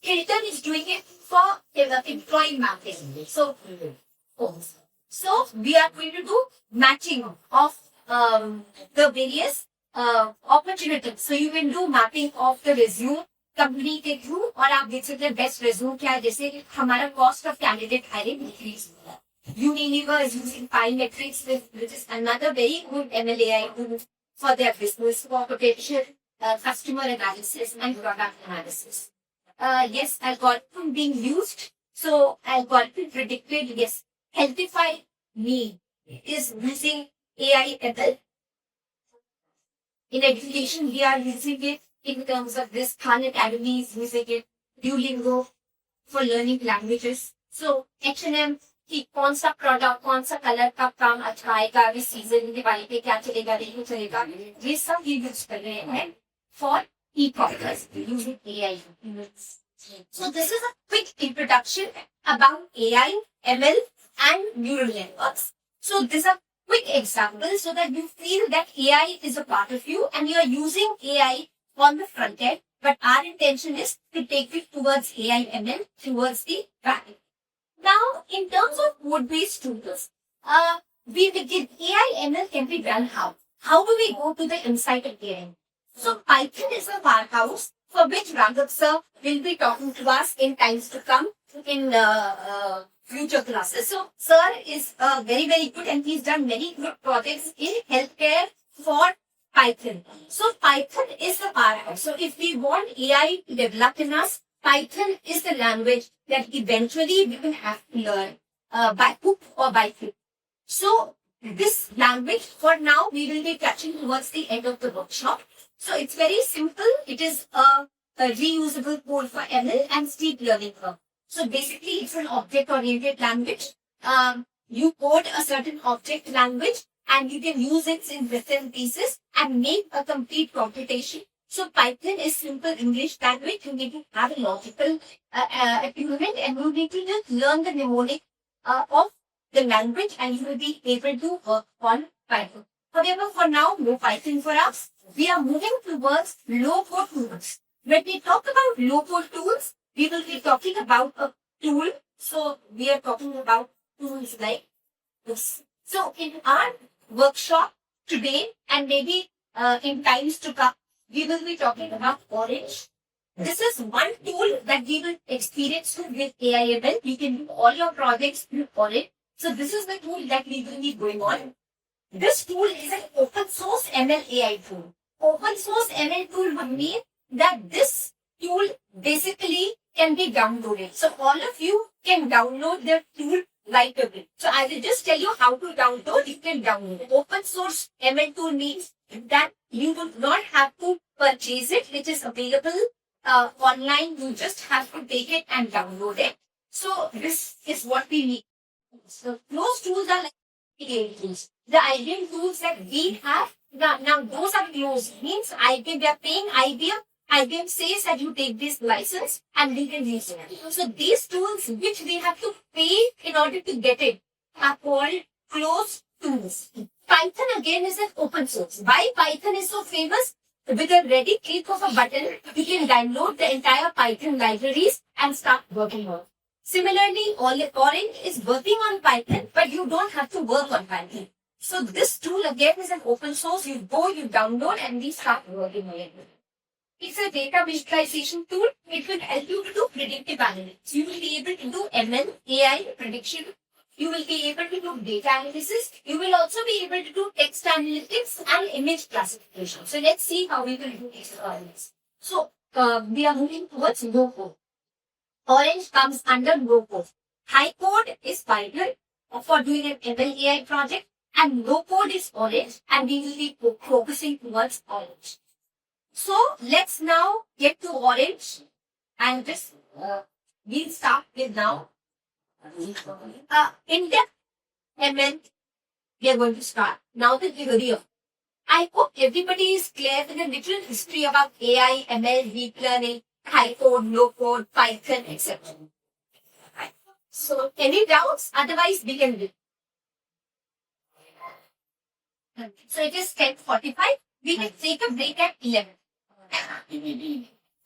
Hilton is doing it for employee mapping. So we are going to do matching of the various opportunities. So you can do mapping of the resume company के through और आप देख सकते हैं best resume क्या है जैसे हमारा cost of candidate hiring increase होगा Unilever is using Pymetrics, which is another very good MLAI tool for their business for potential customer analysis and product analysis. Yes, algorithm being used. So algorithm predicted, yes, Healthify Me is using AI ML. In education, we are using it in terms of this. Khan Academy is using it. Duolingo for learning languages. So H&M कि कौन सा product कौन सा colour का काम अच्छा आएगा अभी सीजन दिवाली पे क्या चलेगा नहीं चलेगा ये सब ये यूज कर रहे हैं for e commerce using AI So this is a quick introduction about AI, ML and neural networks. So this is a quick example so that you feel that AI is a part of you and you are using AI on the front end, but our intention is to take it towards AI, ML, towards the back end. Now, in terms of code-based tools, we begin AI ML can be done how? How do we go to the insight of AI? So Python is a powerhouse for which Raghav sir will be talking to us in times to come in future classes. So sir is very, very good and he's done many good projects in healthcare for Python. So Python is the powerhouse. So if we want AI to develop in us, Python is the language that eventually we will have to learn by hook or by crook. So this language, for now, we will be touching towards the end of the workshop. So it's very simple. It is a reusable code for ML and steep learning curve. So basically, it's an object-oriented language. You code a certain object language and you can use it in different pieces and make a complete computation. So Python is simple English language. You need to have a logical attunement and you need to just learn the mnemonic of the language and you will be able to work on Python. However, for now, no Python for us. We are moving towards low-code tools. When we talk about low-code tools, we will be talking about a tool. So we are talking about tools like this. So in our workshop today and maybe in times to come, we will be talking about Orange. This is one tool that we will experience with AIML. You can do all your projects through Orange. So this is the tool that we will be going on. This tool is an open source ML AI tool. Open source ML tool would mean that this tool basically can be downloaded. So all of you can download the tool right away. So I will just tell you how to download. You can download. Open source ML tool means that you will not have to purchase it. It is available online. You just have to take it and download it. So this is what we need. So those tools are like IBM tools. The IBM tools that we have, now those are closed. Means IBM, they are paying IBM. IBM says that you take this license and we can use it. So these tools which we have to pay in order to get it are called closed tools. Python again is an open source. Why Python is so famous? With a ready click of a button, you can download the entire Python libraries and start working on. Similarly, Orange is working on Python, but you don't have to work on Python. So this tool again is an open source. You go, you download, and we start working on it. It's a data visualization tool. It will help you to do predictive analytics. You will be able to do ML, AI prediction. You will be able to do data analysis. You will also be able to do text analytics and image classification. So let's see how we will do text analytics. So we are moving towards low code. Orange comes under low code. High code is Python for doing an ML AI project, and low code is Orange, and we will be focusing towards Orange. So let's now get to Orange and just we'll start with now. In-depth ML, we are going to start. Now the theory of. I hope everybody is clear with a little history about AI, ML, deep learning, high code, low code, Python, etc. So any doubts? Otherwise we can do. So it is 10:45. We can take a break at 11.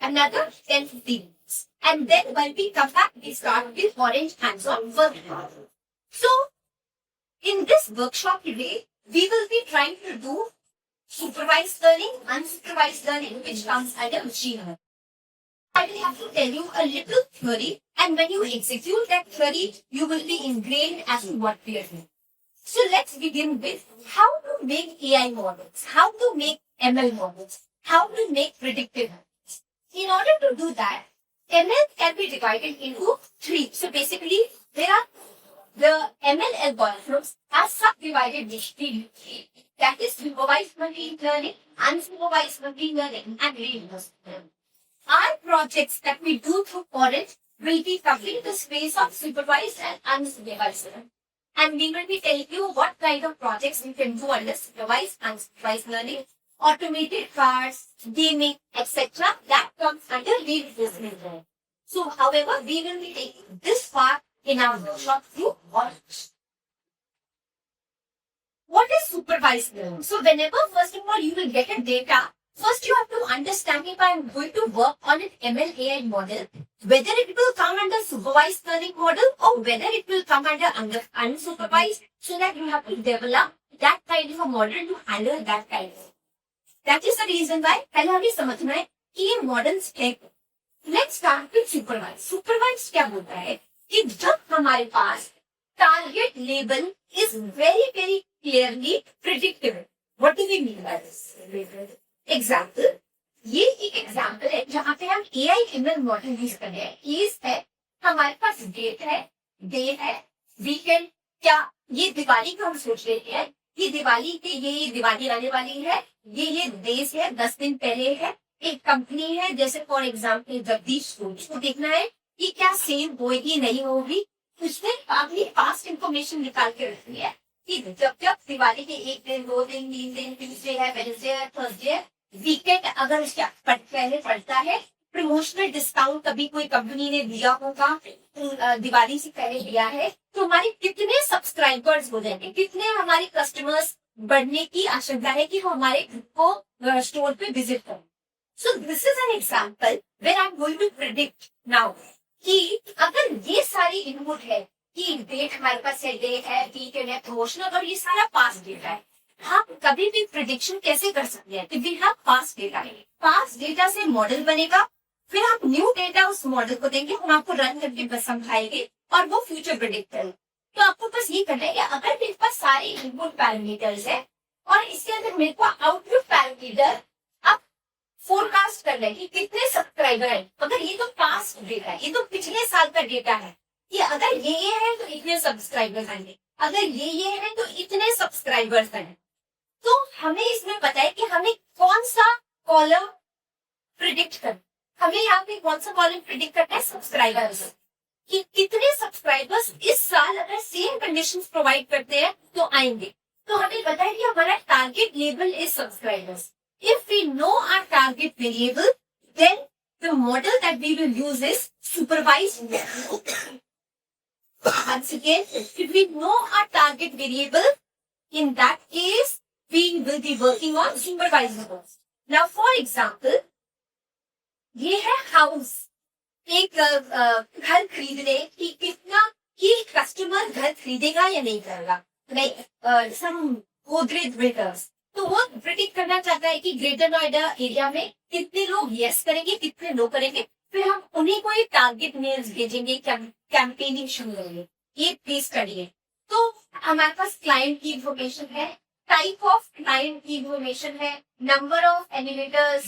another 10-15 minutes. And then when we come back, we start with orange hands-on work. So, in this workshop today, we will be trying to do supervised learning, unsupervised learning, which comes under machine learning. I will have to tell you a little theory, and when you execute that theory, you will be ingrained as to what we are doing. So let's begin with how to make AI models, how to make ML models, how to make predictive models. In order to do that, ML can be divided into three. So basically, there are the ML algorithms are subdivided discretely. That is supervised machine learning, unsupervised machine learning, and reinforcement learning. Our projects that we do through Orange will be covering the space of supervised and unsupervised learning. And we will be telling you what kind of projects you can do under supervised and unsupervised learning, automated cars, gaming, etc. That comes under reinforcement learning. So, however, we will be taking this part in our workshop through Orange. What is supervised learning? So, whenever, first of all, you will get a data, first you have to understand if I am going to work on an ML AI model, whether it will come under supervised learning model or whether it will come under unsupervised, so that you have to develop that kind of a model to handle that kind of. That is the reason why पहले हमें समझना है कि ये models है. Let's start with supervised. Supervised क्या बोलता है कि जब हमारे पास target label is very clearly predictable. What do we mean by this? Example. ये एक एग्जाम्पल है जहाँ पे हम AI ML मॉडल यूज कर रहे हैं. केस है, हमारे पास डेट है, डे है, वीकेंड, क्या ये दिवाली का हम सोच रहे हैं, ये दिवाली के ये दिवाली आने वाली है, ये देश है, 10 दिन पहले है, एक कंपनी है जैसे फॉर एग्जाम्पल जगदीश फूड्स को देखना है कि क्या सेल होगी नहीं होगी. उसने अपनी पास्ट इंफॉर्मेशन निकाल के रखी है कि जब दिवाली के 1 दिन, 2 दिन, 3 दिन, ट्यूजडे है, वेडनेसडे है, थर्सडे है, वीकेंड अगर पहले पड़ता है, प्रमोशनल डिस्काउंट कभी कोई कंपनी ने दिया होगा दिवाली से पहले दिया है, तो हमारे कितने सब्सक्राइबर्स हो जाएंगे, कितने हमारे कस्टमर्स बढ़ने की आशंका है कि वो हमारे को स्टोर पे विजिट करें. So this is an example where I am going to predict now कि अगर ये सारी इनपुट है कि डेट हमारे पास है, डे है, वीकेंड है, प्रमोशनल, और ये सारा पास्ट डेटा है, हम कभी भी प्रेडिक्शन कैसे कर सकते हैं? क्योंकि हम पास्ट डेटा है, पास्ट डेटा से मॉडल बनेगा, फिर हम न्यू डेटा उस मॉडल को देंगे, हम आपको रन करके बस समझाएंगे और वो फ्यूचर प्रेडिक्ट करेंगे. तो आपको बस ये करना है कि अगर मेरे पास सारे इनपुट पैरामीटर्स है और इसके अंदर मेरे को आउटपुट पैरामीटर अब फोरकास्ट करना है कि कितने सब्सक्राइबर है. अगर ये तो पास्ट डेटा है, ये तो पिछले साल का डेटा है कि अगर ये है तो इतने सब्सक्राइबर्स आएंगे, अगर ये है तो इतने सब्सक्राइबर्स आएंगे. तो हमें इसमें पता है कि हमें कौन सा कॉलम प्रिडिक्ट करना, हमें यहाँ पे कौन सा कॉलम प्रिडिक्ट करना है, सब्सक्राइबर्स, कि कितने सब्सक्राइबर्स इस साल अगर सेम कंडीशंस प्रोवाइड करते हैं तो आएंगे. तो हमें पता है कि हमारा target level is subscribers. If we know our target variable, then the model that we will use is supervised. Once again, if we know our target variable, in that case, we will be working on supervised models. Now, for example, ये है house. एक घर खरीदने की कितना कि customer घर खरीदेगा या नहीं करेगा. लाइक सम गोदरेज बिल्डर्स, तो वो प्रेडिक्ट करना चाहता है कि ग्रेटर नोएडा एरिया में कितने लोग यस करेंगे, कितने नो करेंगे. फिर हम उन्हीं को एक टारगेट मेल्स भेजेंगे, कैंपेनिंग शुरू करेंगे. ये प्लीज करिए. तो हमारे पास क्लाइंट की इंफॉर्मेशन है, टाइप ऑफ क्लाइंट की इंफॉर्मेशन है, नंबर ऑफ एलिवेटर्स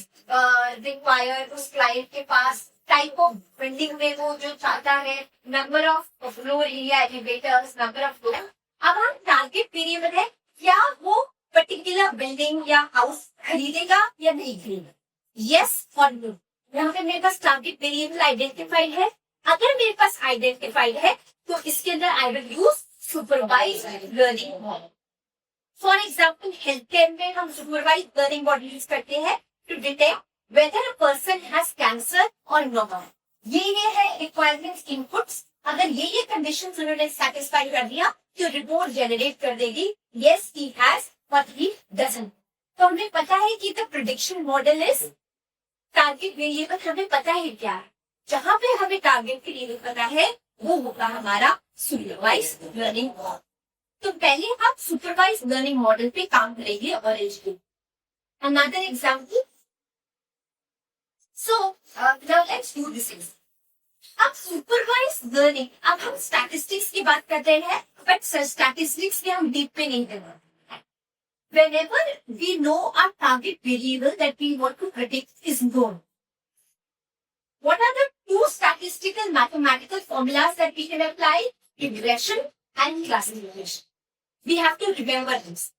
रिक्वायर्ड उस क्लाइंट के पास, टाइप ऑफ बिल्डिंग में वो जो चाहता है, number of floor area elevators, number of floor. अब हम टारगेट वेरिएबल है क्या वो पर्टिकुलर बिल्डिंग या हाउस खरीदेगा या नहीं खरीदेगा, यस और नो. यहाँ पे मेरे पास टारगेट वेरिएबल आइडेंटिफाइड है. अगर मेरे पास आइडेंटिफाइड है तो इसके अंदर I will use supervised learning model. For example health care में हम सुपरवाइज्ड लर्निंग मॉडल यूज करते हैं to detect whether a person has cancer और नॉट. ये है रिक्वायरमेंट्स इनपुट्स. अगर ये कंडीशंस उन्होंने सेटिस्फाई कर दिया तो रिपोर्ट जनरेट कर देगी yes he has but he doesn't. तो हमें पता है कि the prediction model is target variable हमें पता है क्या है, जहां पे हमें टारगेट वेरिएबल पता है वो होगा हमारा सुपरवाइज लर्निंग मॉडल। तो पहले हम सुपरवाइज लर्निंग मॉडल पे काम करेंगे ऑरेंज पे। Another example, so now let's do this. अब सुपरवाइज लर्निंग, अब हम स्टैटिस्टिक्स की बात करते हैं, बट स्टैटिस्टिक्स में हम डीप पे नहीं करेंगे। Whenever we know our target variable that we want to predict is known, what are the two statistical mathematical formulas that we can apply? Regression and classification. We have to remember this.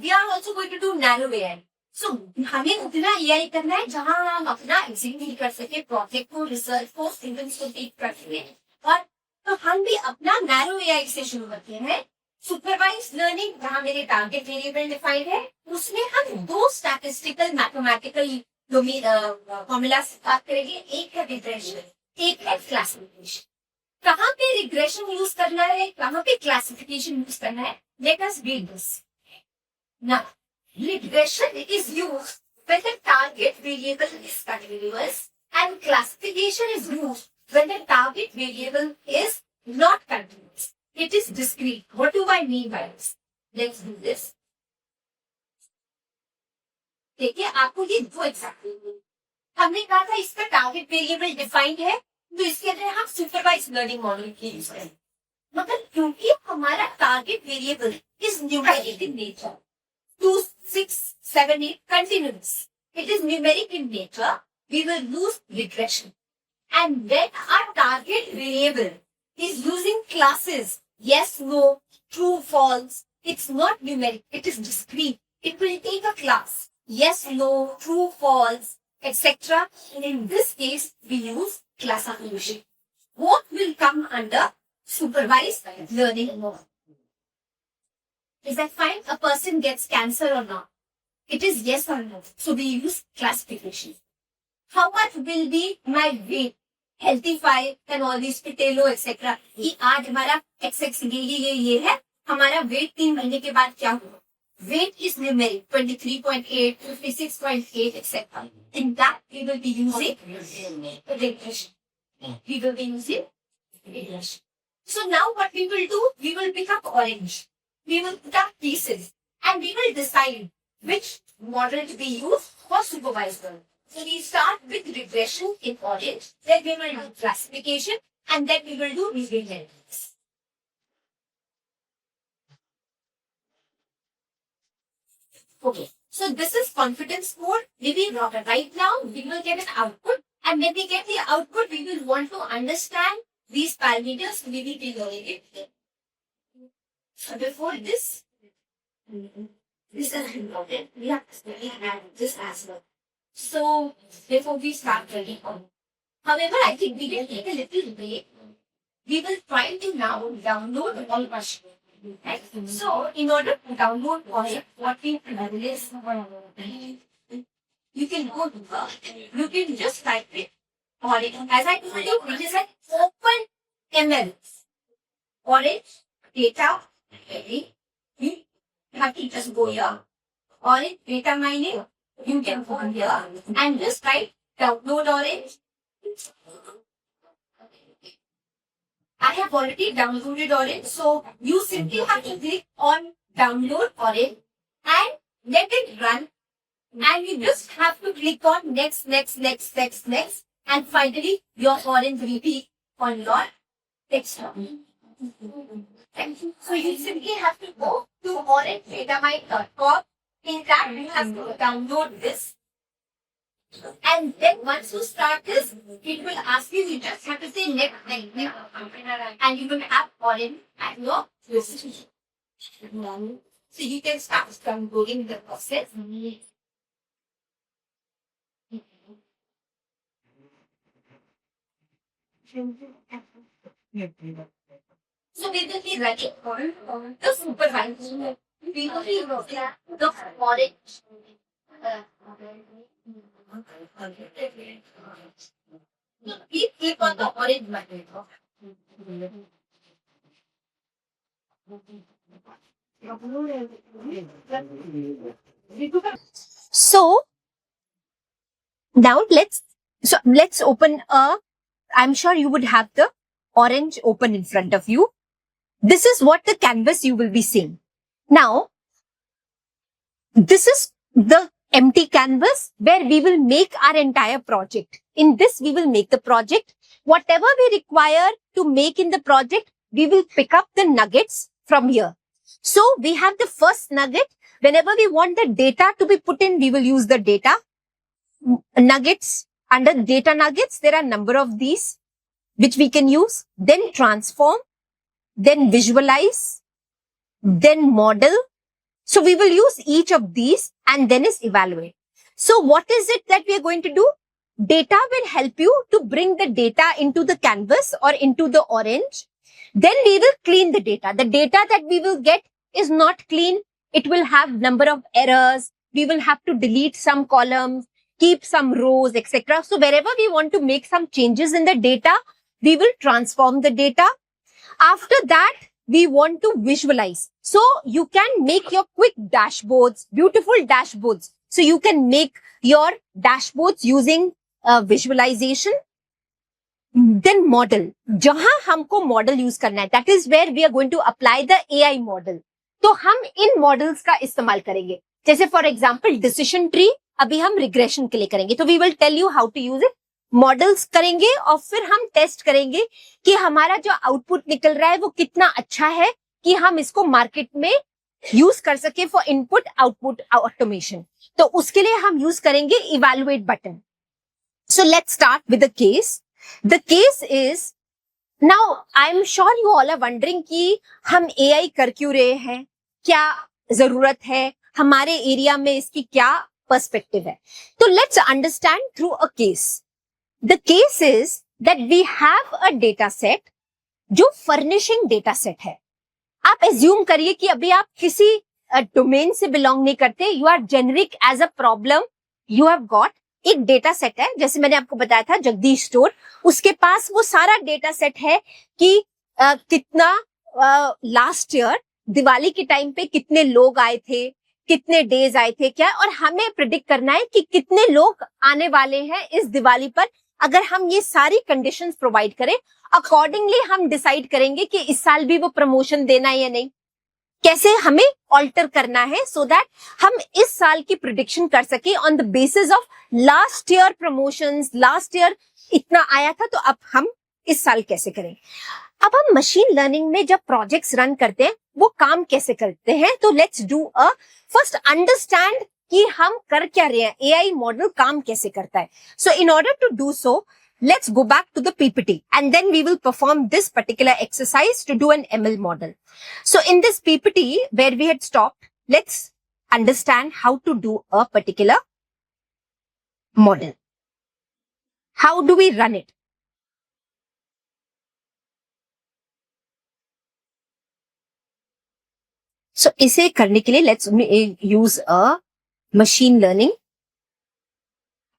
We are also going to do narrow AI. So, हमें उतना AI करना है जहां हम अपना execute कर सके project को, रिसर्च को, स्टूडेंट्स को टीच कर सके। और तो हम भी अपना नैरो AI से शुरू करते हैं। सुपरवाइज लर्निंग जहां मेरे टारगेट वेरिएबल डिफाइंड है, उसमें हम दो स्टैटिस्टिकल मैथमेटिकल फॉर्मूला से बात करेंगे। एक है रिग्रेशन, एक है क्लासिफिकेशन। कहाँ पे रिग्रेशन यूज करना है, कहाँ पे क्लासिफिकेशन यूज करना है, let us read this. Now regression is used when the target variable is continuous and classification is used when the target variable is not continuous. It is discrete. What do I mean by this? Let's do this. देखिए आपको ये दो example, हमने कहा था इसका target variable defined है, तो इसके अंदर हम सुपरवाइज लर्निंग मॉडल की यूज करें। मतलब क्योंकि हमारा target variable is numeric in nature, 2, 6, 7, 8 continuous. It is numeric in nature. We will use regression. And when our target variable is using classes, yes, no, true, false, it's not numeric, it is discrete. It will take a class, yes, no, true, false, etc. And in this case, we use classification. What will come under supervised learning mode? Is that fine? A person gets cancer or not? It is yes or no. So we use classification. How much will be my weight? Healthy 5 and all these Pitelo etc. कि आज हमारा XX ये है, हमारा wait 3 महीने के बाद क्या होगा? Weight is numeric 23.8, 56.8 etc. In that we will be using regression. We will be using regression. So now what we will do? We will pick up orange. We will put up pieces and we will decide which model to be used for supervised learning. So we start with regression in orange, then we will do classification, and then we will do regress. Okay, so this is confidence mode. Maybe right now we will get an output, and when we get the output, we will want to understand these parameters. We will be learning it. So before this, this is important. We have to study this as well. So before we start learning on, however, I think we will take a little break. We will try to now download all machine. Right? So in order to download all, what we do is you can go to you can just type it. Orange. As I told you, it is an open ML. Orange data. You have to just go here. Orange data mining, you can go here and just type download Orange. I have already downloaded Orange, so you simply have to click on download Orange and let it run. And you just have to click on next, and finally your Orange will be on your desktop. So you simply have to go to orangedatamine.com. In that you have to download this. And then once you start this, it will ask you just have to say next, and you will have Orange at your list. So you can start downloading the process. So we will be ready for the supervisor. We will be looking at the Orange. We click on the Orange button. So Now let's open I'm sure you would have the orange open in front of you. This is what the canvas you will be seeing. Now, this is the empty canvas where we will make our entire project. In this, we will make the project. Whatever we require to make in the project, we will pick up the nuggets from here. So we have the first nugget. Whenever we want the data to be put in, we will use the data nuggets. Under data nuggets, there are a number of these which we can use. Then transform, then visualize, then model. So we will use each of these and then is evaluate. So what is it that we are going to do? Data will help you to bring the data into the canvas or into the orange. Then we will clean the data. The data that we will get is not clean. It will have number of errors. We will have to delete some columns, keep some rows, etc. So wherever we want to make some changes in the data, we will transform the data. After that, we want to visualize. So you can make your quick dashboards, beautiful dashboards. So you can make your dashboards using visualization. Then model. जहां हमको model use करना है, that is where we are going to apply the AI model. तो हम इन models का इस्तेमाल करेंगे. जैसे for example decision tree, अभी हम regression के लिए करेंगे. तो we will tell you how to use it. Models करेंगे और फिर हम टेस्ट करेंगे कि हमारा जो आउटपुट निकल रहा है वो कितना अच्छा है कि हम इसको मार्केट में यूज कर सके फॉर इनपुट आउटपुट ऑटोमेशन. तो उसके लिए हम यूज करेंगे evaluate button. So let's start with the case. The case is, now I am sure you all are wondering कि हम एआई कर क्यों रहे हैं, क्या जरूरत है, हमारे एरिया में इसकी क्या पर्सपेक्टिव है. तो let's understand through a case. The case is that we have a data set जो furnishing data set है. आप assume करिए कि अभी आप किसी डोमेन से बिलोंग नहीं करते. You are generic as a problem. You have got एक डेटा सेट है, जैसे मैंने आपको बताया था जगदीश स्टोर, उसके पास वो सारा डेटा सेट है कि कितना लास्ट ईयर दिवाली के टाइम पे कितने लोग आए थे, कितने डेज आए थे क्या, और हमें प्रिडिक्ट करना है कि कितने लोग आने वाले हैं इस दिवाली पर. अगर हम ये सारी कंडीशंस प्रोवाइड करें, अकॉर्डिंगली हम डिसाइड करेंगे कि इस साल भी वो प्रमोशन देना है या नहीं, कैसे हमें ऑल्टर करना है, सो दैट हम इस साल की प्रिडिक्शन कर सके on the basis of last year promotions. Last year इतना आया था तो अब हम इस साल कैसे करें. अब हम मशीन लर्निंग में जब प्रोजेक्ट्स रन करते हैं वो काम कैसे करते हैं, तो let's do a first understand कि हम कर क्या रहे हैं, एआई मॉडल काम कैसे करता है. So in order to do so, let's go back to the PPT and then we will perform this particular exercise to do an ML model. So in this PPT where we had stopped, let's understand how to do a particular model. How do we run it? So इसे करने के लिए let's use a machine learning.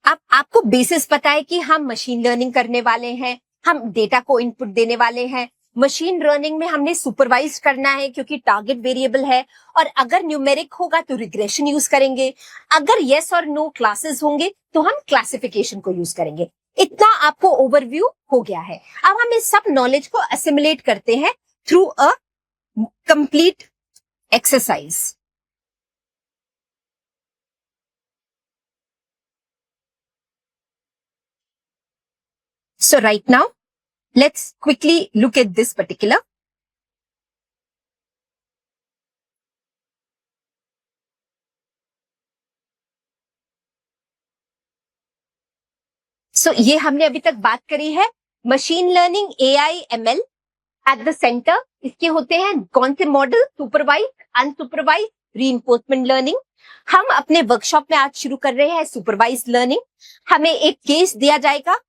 अब आपको basis पता है कि हम मशीन लर्निंग करने वाले हैं, हम डेटा को इनपुट देने वाले हैं. मशीन लर्निंग में हमने सुपरवाइज करना है क्योंकि टारगेट वेरिएबल है, और अगर न्यूमेरिक होगा तो रिग्रेशन यूज करेंगे, अगर यस और नो क्लासेस होंगे तो हम क्लासिफिकेशन को यूज करेंगे. इतना आपको ओवरव्यू हो गया है. अब हम इस सब नॉलेज को असिमुलेट करते हैं through a complete exercise. So right now, let's quickly look at this particular. So ये हमने अभी तक बात करी है machine learning, AI, ML. At the center इसके होते हैं कौन से model, supervise, unsupervise, reinforcement learning. हम अपने वर्कशॉप में आज शुरू कर रहे हैं सुपरवाइज लर्निंग. हमें एक केस दिया जाएगा,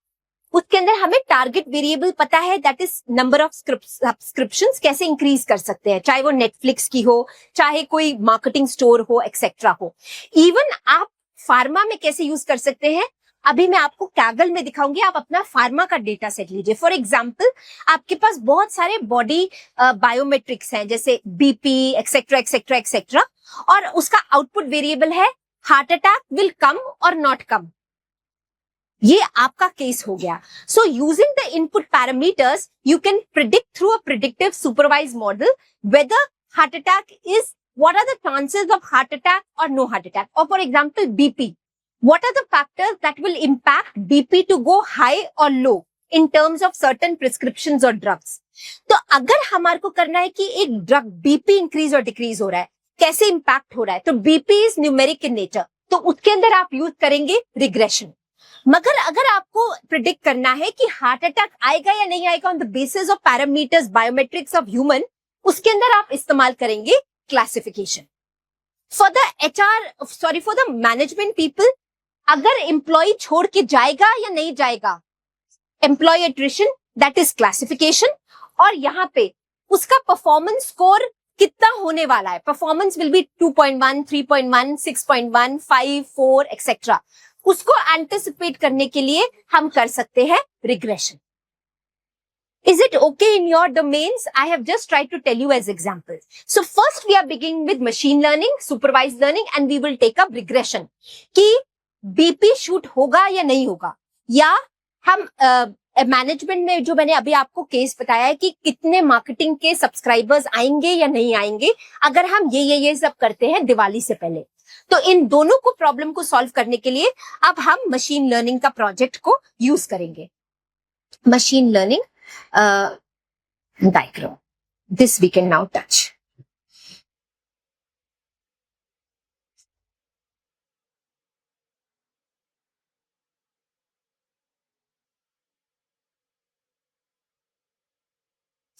उसके अंदर हमें टारगेट वेरिएबल पता है, that is number of subscriptions कैसे इंक्रीज कर सकते हैं, चाहे वो नेटफ्लिक्स की हो, चाहे कोई मार्केटिंग स्टोर हो, एक्सेट्रा हो. इवन आप फार्मा में कैसे यूज कर सकते हैं, अभी मैं आपको कैगल में दिखाऊंगी. आप अपना फार्मा का डेटा सेट लीजिए. फॉर एग्जाम्पल, आपके पास बहुत सारे बॉडी बायोमेट्रिक्स हैं, जैसे बीपी, एक्सेट्रा एक्सेट्रा एक्सेट्रा, और उसका आउटपुट वेरिएबल है हार्ट अटैक विल कम और नॉट कम. ये आपका केस हो गया. So using the input parameters, you can predict through a predictive supervised model whether heart attack is, what are the chances of heart attack or no heart attack. Or for example, BP. What are the factors that will impact BP to go high or low in terms of certain prescriptions or drugs. तो अगर हमारे को करना है कि एक drug BP increase और decrease हो रहा है, कैसे इंपैक्ट हो रहा है, तो BP is numeric in nature, तो उसके अंदर आप यूज करेंगे रिग्रेशन. मगर अगर आपको प्रिडिक्ट करना है कि हार्ट अटैक आएगा या नहीं आएगा on the basis of parameters biometrics of human, उसके अंदर आप इस्तेमाल करेंगे classification. For the HR for the management people, अगर एम्प्लॉय छोड़ के जाएगा या नहीं जाएगा, employ attrition, that is classification. और यहाँ पे उसका परफॉर्मेंस स्कोर कितना होने वाला है, परफॉर्मेंस विल बी 2.1, 3.1, 6.1, 5, 4 एक्सेट्रा. उसको एंटिसिपेट करने के लिए हम कर सकते हैं regression. Is it okay in your domains? I have just tried to tell you as examples. So first we are beginning with machine learning, supervised learning, and we will take up regression. कि BP shoot होगा या नहीं होगा, या हम management में जो मैंने अभी आपको केस बताया है कि कितने मार्केटिंग के सब्सक्राइबर्स आएंगे या नहीं आएंगे अगर हम ये सब करते हैं दिवाली से पहले. तो इन दोनों को प्रॉब्लम को सॉल्व करने के लिए अब हम मशीन लर्निंग का प्रोजेक्ट को यूज करेंगे. Machine learning diagram, this we can now touch.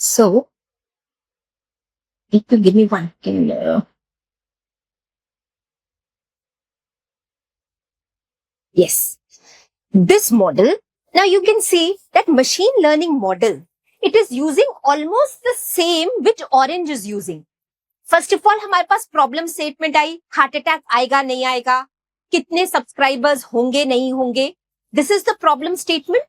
So, need to give me one. Yes. This model, now you can see that machine learning model, it is using almost the same which Orange is using. First of all, हमारे पास problem statement आई, heart attack आएगा नहीं आएगा, कितने subscribers होंगे नहीं होंगे, this is the problem statement.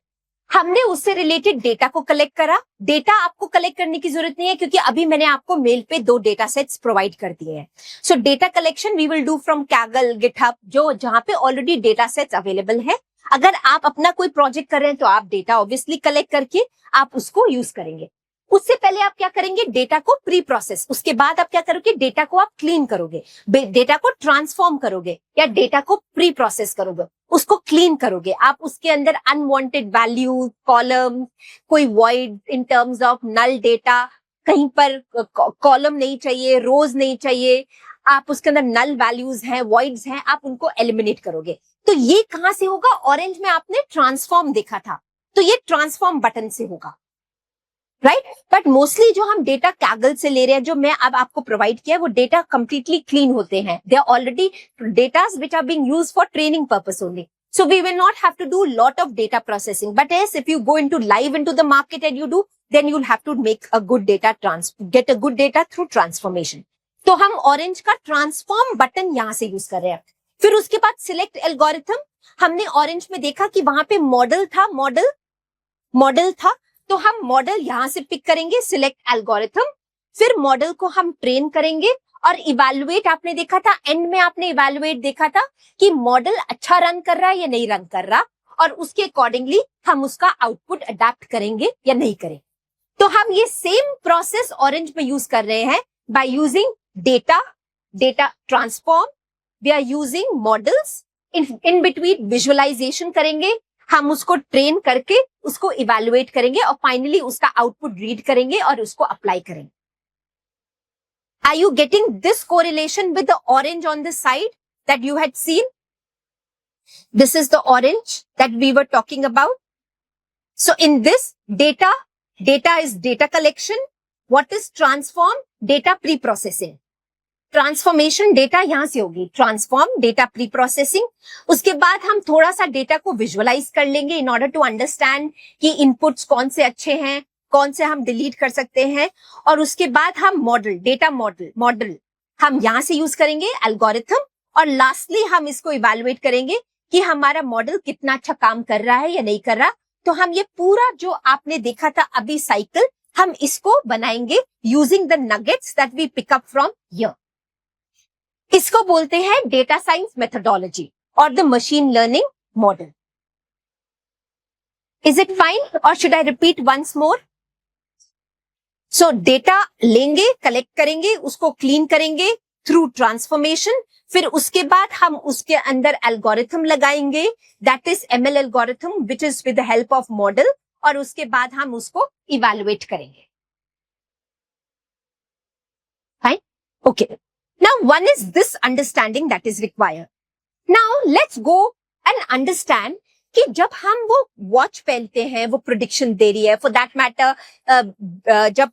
हमने उससे रिलेटेड डेटा को कलेक्ट करा. डेटा आपको कलेक्ट करने की जरूरत नहीं है क्योंकि अभी मैंने आपको मेल पे 2 डेटा सेट्स प्रोवाइड कर दिए हैं. So data collection we will do from Kaggle, GitHub, जो जहां पे ऑलरेडी डेटा सेट्स अवेलेबल है. अगर आप अपना कोई प्रोजेक्ट कर रहे हैं तो आप डेटा ऑब्वियसली कलेक्ट करके आप उसको यूज करेंगे. उससे पहले आप क्या करेंगे, डेटा को प्री प्रोसेस, उसके बाद आप क्या करोगे, डेटा को आप क्लीन करोगे, डेटा को ट्रांसफॉर्म करोगे या डेटा को प्री प्रोसेस करोगे, उसको क्लीन करोगे. आप उसके अंदर अनवांटेड वैल्यू, कॉलम, कोई void in terms of null data, कहीं पर कॉलम नहीं चाहिए, रोज नहीं चाहिए, आप उसके अंदर नल वैल्यूज हैं, वॉइड्स हैं, आप उनको एलिमिनेट करोगे. तो ये कहां से होगा, ऑरेंज में आपने ट्रांसफॉर्म देखा था, तो ये ट्रांसफॉर्म बटन से होगा, राइट. बट मोस्टली जो हम डेटा Kaggle से ले रहे हैं, जो मैं अब आपको प्रोवाइड किया है, वो डेटा कंप्लीटली क्लीन होते हैं. They are already datas which are being used for training purpose only. So we will not have to do lot of data processing. But yes, if you go live into the market and you do, then you'll have to make a good data get a good data through transformation. तो हम orange का transform button यहां से use कर रहे हैं. फिर उसके बाद सिलेक्ट एल्गोरिथम, हमने ऑरेंज में देखा कि वहां पे मॉडल था, तो हम मॉडल यहां से पिक करेंगे, सिलेक्ट एल्गोरिथम. फिर मॉडल को हम ट्रेन करेंगे और इवैल्यूएट, आपने देखा था एंड में, आपने इवैल्यूएट देखा था कि मॉडल अच्छा रन कर रहा है या नहीं रन कर रहा, और उसके अकॉर्डिंगली हम उसका आउटपुट अडेप्ट करेंगे या नहीं करेंगे. तो हम ये सेम प्रोसेस ऑरेंज में यूज कर रहे हैं by using data transform. We are using models, in between visualisation करेंगे, हम उसको ट्रेन करके उसको इवैल्यूएट करेंगे और फाइनली उसका आउटपुट रीड करेंगे और उसको अप्लाई करेंगे. Are you getting this correlation with the orange on this side that you had seen? This is the orange that we were talking about. So in this data is data collection. What is transform? Data pre-processing. Transformation data यहां से होगी, transform data pre processing. उसके बाद हम थोड़ा सा data को visualise कर लेंगे इन ऑर्डर टू अंडरस्टैंड कि इनपुट्स कौन से अच्छे हैं, कौन से हम डिलीट कर सकते हैं. और उसके बाद हम डेटा मॉडल हम यहां से यूज करेंगे, एल्गोरिथम, और लास्टली हम इसको इवैल्यूएट करेंगे कि हमारा मॉडल कितना अच्छा काम कर रहा है या नहीं कर रहा. तो हम ये पूरा जो आपने देखा था अभी साइकिल, हम इसको बनाएंगे using the nuggets that we pick up from here. इसको बोलते हैं डेटा साइंस मेथोडोलॉजी और the machine learning model. Is it fine or should I repeat once more? So data लेंगे, कलेक्ट करेंगे, उसको क्लीन करेंगे थ्रू ट्रांसफॉर्मेशन, फिर उसके बाद हम उसके अंदर एल्गोरिथम लगाएंगे, that is ML algorithm which is with the help of model, और उसके बाद हम उसको इवैल्यूएट करेंगे. Fine, okay. Now one is this understanding that is required. Now let's go and understand कि जब हम वो वॉच पहनते हैं, वो प्रोडिक्शन दे रही है. फॉर दैट मैटर जब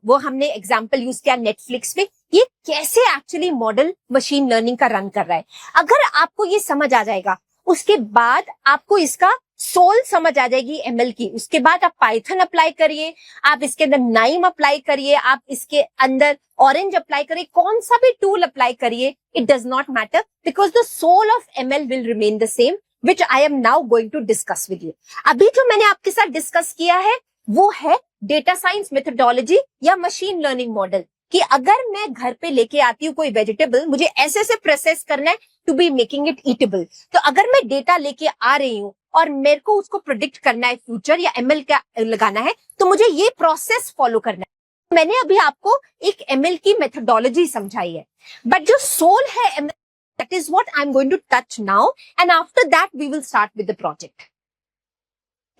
वो हमने एग्जांपल यूज किया नेटफ्लिक्स में, ये कैसे एक्चुअली मॉडल मशीन लर्निंग का रन कर रहा है. अगर आपको ये समझ आ जाएगा, उसके बाद आपको इसका सोल समझ आ जाएगी एमएल की. उसके बाद आप पाइथन अप्लाई करिए, आप इसके अंदर नाइम अप्लाई करिए, आप इसके अंदर ऑरेंज अप्लाई करिए, कौन सा भी टूल अप्लाई करिए, it does not matter, because the soul of ML will remain the same, which I am now going to discuss with you. अभी जो मैंने आपके साथ डिस्कस किया है वो है डेटा साइंस मेथोडोलॉजी या मशीन लर्निंग मॉडल, कि अगर मैं घर पे लेके आती हूँ कोई वेजिटेबल, मुझे ऐसे ऐसे प्रोसेस करना है to be making it eatable. तो अगर मैं डेटा लेके आ रही हूँ और मेरे को उसको प्रिडिक्ट करना है फ्यूचर या एमएल का लगाना है, तो मुझे ये प्रोसेस फॉलो करना है. मैंने अभी आपको एक एमएल की मेथोडोलॉजी समझाई है, बट जो सोल है ML, that is what I'm going to touch now, and after that we will start with the project.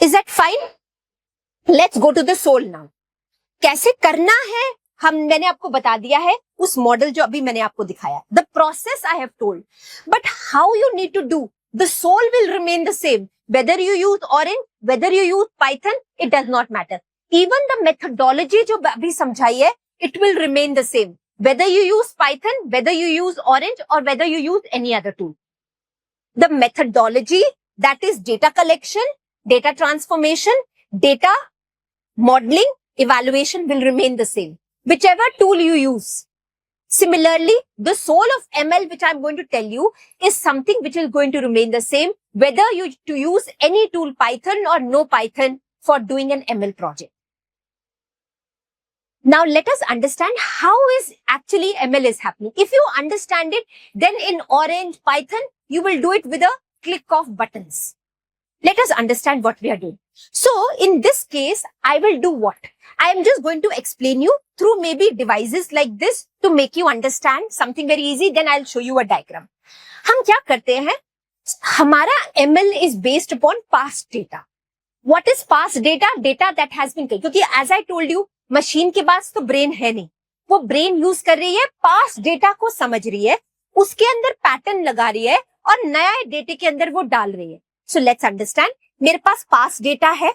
Is that fine? Let's go to the soul now. कैसे करना है मैंने आपको बता दिया है उस मॉडल जो अभी मैंने आपको दिखाया. The process I have told, but how you need to do, the soul will remain the same. Whether you use Orange, whether you use Python, it does not matter. Even the methodology जो अभी समझाई है, it will remain the same. Whether you use Python, whether you use Orange, or whether you use any other tool. The methodology, that is data collection, data transformation, data modeling, evaluation will remain the same. Whichever tool you use. Similarly, the soul of ML, which I'm going to tell you, is something which is going to remain the same, whether you to use any tool, Python or no Python, for doing an ML project. Now let us understand how is actually ML is happening. If you understand it, then in Orange, Python, you will do it with a click of buttons. Let us understand what we are doing. So in this case, I will do what? I am just going to explain you through maybe devices like this to make you understand something very easy. Then I'll show you a diagram. हम क्या करते हैं? हमारा ML is based upon past data. What is past data? Data that has been, क्योंकि as I told you, machine के पास तो brain है नहीं, वो ब्रेन यूज कर रही है, पास्ट डेटा को समझ रही है, उसके अंदर पैटर्न लगा रही है और नया डेटा के अंदर वो डाल रही है. So let's understand. मेरे पास पास्ट डेटा है,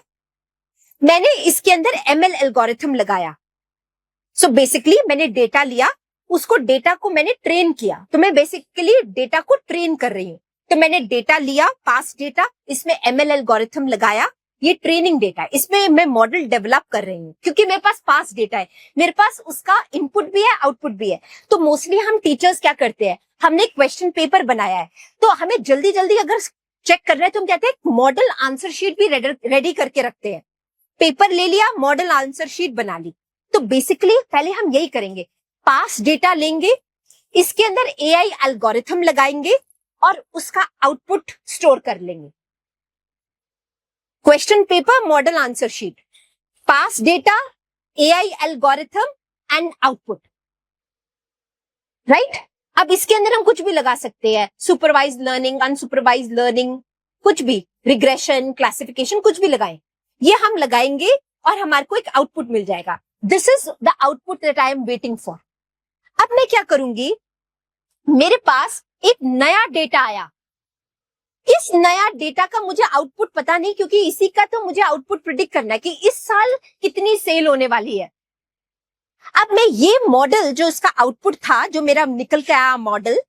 मैंने इसके अंदर एमएल एल्गोरिथम लगाया. सो बेसिकली मैंने डेटा लिया, उसको डेटा को मैंने ट्रेन किया. तो मैं बेसिकली डेटा को ट्रेन कर रही हूँ. तो मैंने डेटा लिया, पास्ट डेटा, इसमें एमएल एल्गोरिथम लगाया, ये ट्रेनिंग डेटा है, इसमें मैं मॉडल डेवलप कर रही हूँ क्योंकि मेरे पास पास्ट डेटा है, मेरे पास उसका इनपुट भी है, आउटपुट भी है. तो मोस्टली हम टीचर्स क्या करते हैं, हमने क्वेश्चन पेपर बनाया है, तो हमें जल्दी जल्दी अगर चेक करना है तो हम कहते हैं मॉडल आंसर शीट भी रेडी करके रखते हैं. पेपर ले लिया, मॉडल आंसर शीट बना ली. तो बेसिकली पहले हम यही करेंगे, पास्ट डेटा लेंगे, इसके अंदर एआई एल्गोरिथम लगाएंगे और उसका आउटपुट स्टोर कर लेंगे. Question paper, model answer sheet, past data, AI algorithm and output. Right? अब इसके अंदर हम कुछ भी लगा सकते हैं, सुपरवाइज्ड लर्निंग, अनसुपरवाइज्ड लर्निंग, कुछ भी, रिग्रेशन, क्लासिफिकेशन, कुछ भी लगाएं. ये हम लगाएंगे और हमारे को एक आउटपुट मिल जाएगा. This is the output that I am waiting for. अब मैं क्या करूंगी, मेरे पास एक नया डेटा आया, इस नया डेटा का मुझे आउटपुट पता नहीं क्योंकि इसी का तो मुझे आउटपुट प्रिडिक्ट करना है कि इस साल कितनी सेल होने वाली है. अब मैं ये मॉडल जो इसका आउटपुट था, जो मेरा निकल के आया मॉडल,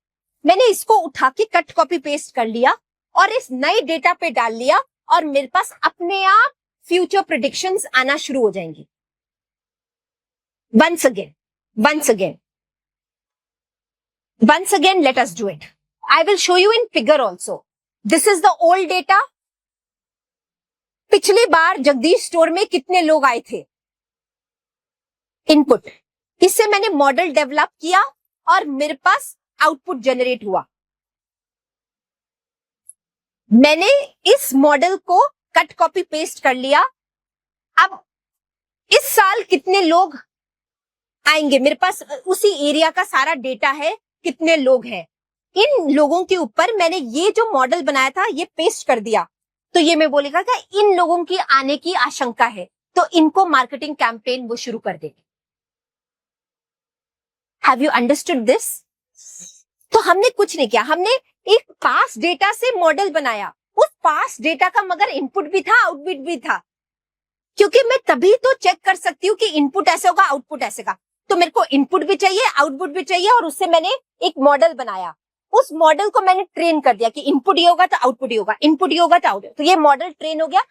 मैंने इसको उठा के कट कॉपी पेस्ट कर लिया और इस नए डेटा पे डाल लिया और मेरे पास अपने आप फ्यूचर प्रिडिक्शंस आना शुरू हो जाएंगी. once again let us do it. I will show you in figure also. This is the old data. पिछली बार जगदीश स्टोर में कितने लोग आए थे, इनपुट, इससे मैंने मॉडल डेवलप किया और मेरे पास आउटपुट जनरेट हुआ. मैंने इस मॉडल को कट कॉपी पेस्ट कर लिया। अब इस साल कितने लोग आएंगे, मेरे पास उसी एरिया का सारा डेटा है, कितने लोग हैं, इन लोगों के ऊपर मैंने ये जो मॉडल बनाया था ये पेस्ट कर दिया, तो ये मैं बोलेगा कि इन लोगों की आने की आशंका है, तो इनको मार्केटिंग कैंपेन वो शुरू कर देंगे। Have you understood this? तो हमने कुछ नहीं किया, हमने एक पास डेटा से मॉडल बनाया, उस पास डेटा का मगर इनपुट भी था, आउटपुट भी था, क्योंकि मैं तभी तो चेक कर सकती हूँ कि इनपुट ऐसे होगा, आउटपुट ऐसे का, तो मेरे को इनपुट भी चाहिए, आउटपुट भी चाहिए, और उससे मैंने एक मॉडल बनाया, उस मॉडल को मैंने ट्रेन कर दिया कि इनपुट ये होगा तो आउटपुट ये होगा, इनपुट ये होगा तो आउटपुट, तो ये मॉडल ट्रेन हो गया।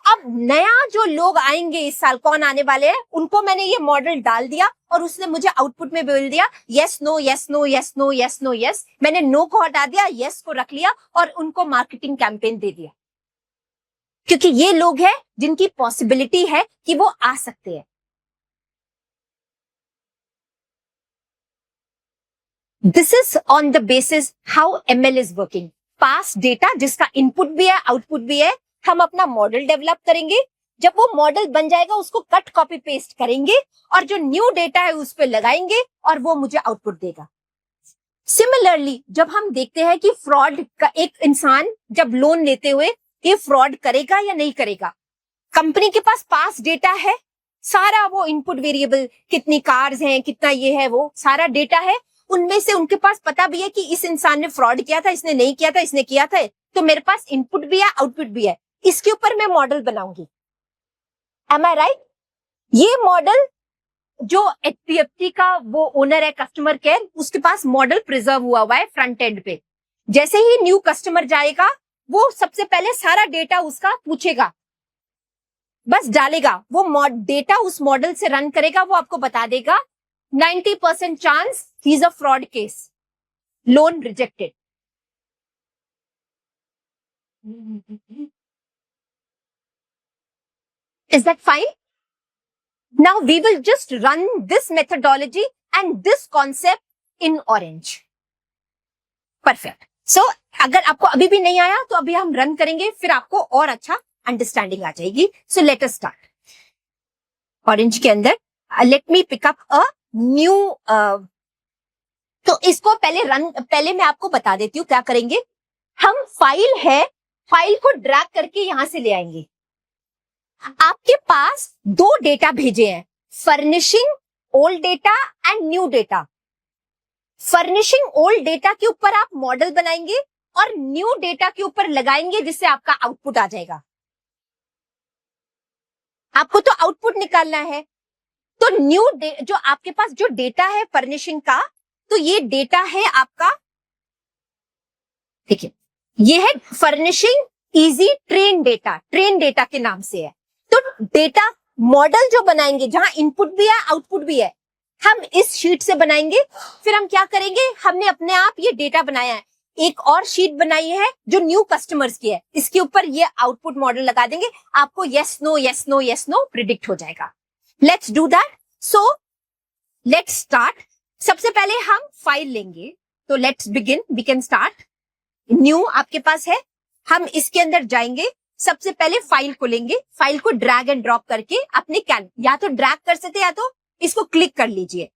अब नया जो लोग आएंगे इस साल, कौन आने वाले हैं, उनको मैंने ये मॉडल डाल दिया और उसने मुझे आउटपुट में बोल दिया yes no yes no yes no yes no yes. मैंने नो को हटा दिया, यस को रख लिया और उनको मार्केटिंग कैंपेन दे दिया, क्योंकि ये लोग हैं जिनकी पॉसिबिलिटी है कि वो आ सकते हैं। This is on the basis how ML is working. Pass data जिसका इनपुट भी है, आउटपुट भी है, हम अपना मॉडल डेवलप करेंगे, जब वो मॉडल बन जाएगा उसको कट कॉपी पेस्ट करेंगे और जो न्यू डेटा है उस पर लगाएंगे और वो मुझे आउटपुट देगा। सिमिलरली जब हम देखते हैं कि फ्रॉड का, एक इंसान जब लोन लेते हुए ये फ्रॉड करेगा या नहीं करेगा, कंपनी के पास डेटा है, सारा वो इनपुट वेरिएबल, कितनी कार्स हैं, कितना ये है, वो सारा डेटा है, उनमें से उनके पास पता भी है कि इस इंसान ने फ्रॉड किया था, इसने नहीं किया था, इसने किया था, तो मेरे पास इनपुट भी है, आउटपुट भी है, इसके ऊपर मैं मॉडल बनाऊंगी। एम आई राइट? ये मॉडल जो HDFC का वो ओनर है कस्टमर केयर, उसके पास मॉडल प्रिजर्व हुआ है फ्रंट एंड पे। जैसे ही न्यू कस्टमर जाएगा वो सबसे पहले सारा डेटा उसका पूछेगा, बस डालेगा, वो डेटा उस मॉडल से रन करेगा, वो आपको बता देगा 90% chance he is a fraud case, loan rejected. Is that fine? Now we will just run this methodology and this concept in Orange. Perfect. So अगर आपको अभी भी नहीं आया तो अभी हम रन करेंगे, फिर आपको और अच्छा अंडरस्टैंडिंग आ जाएगी। So let us start. Orange के अंदर let me pick up a new तो इसको पहले मैं आपको बता देती हूँ क्या करेंगे। हम फाइल है, फाइल को ड्रैग करके यहां से ले आएंगे। आपके पास दो डेटा भेजे हैं, furnishing old data and new data. Furnishing old data के ऊपर आप मॉडल बनाएंगे और न्यू डेटा के ऊपर लगाएंगे, जिससे आपका आउटपुट आ जाएगा। आपको तो आउटपुट निकालना है, तो जो आपके पास जो डेटा है फर्निशिंग का, तो ये डेटा है आपका, देखिए ये है फर्निशिंग इजी ट्रेन डेटा के नाम से है। तो डेटा मॉडल जो बनाएंगे, जहां इनपुट भी है आउटपुट भी है, हम इस शीट से बनाएंगे। फिर हम क्या करेंगे, हमने अपने आप ये डेटा बनाया है, एक और शीट बनाई है जो न्यू कस्टमर्स की है, इसके ऊपर ये आउटपुट मॉडल लगा देंगे, आपको yes no yes no yes no predict हो जाएगा। Let's do that. So let's start. सबसे पहले हम फाइल लेंगे, तो let's begin, we can start. New आपके पास है, हम इसके अंदर जाएंगे, सबसे पहले फाइल को लेंगे, फाइल को ड्रैग एंड ड्रॉप करके अपने या तो ड्रैग कर सकते या तो इसको क्लिक कर लीजिए,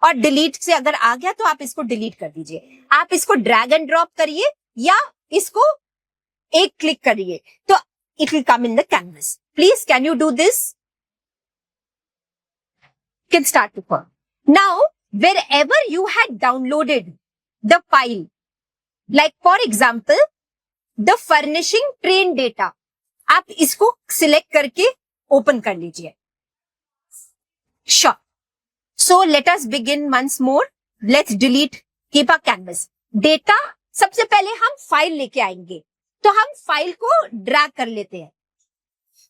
और डिलीट से अगर आ गया तो आप इसको डिलीट कर दीजिए। आप इसको ड्रैग एंड ड्रॉप करिए या इसको एक क्लिक करिए, तो it will come in the canvas. Please can you do this? Can start to work now. wherever you had downloaded the file, like for example the furnishing train data, आप इसको select करके open कर लीजिए। Sure. So let us begin once more. Let's delete, keep a canvas. Data, सबसे पहले हम file लेके आएंगे, तो हम फाइल को ड्रैग कर लेते हैं।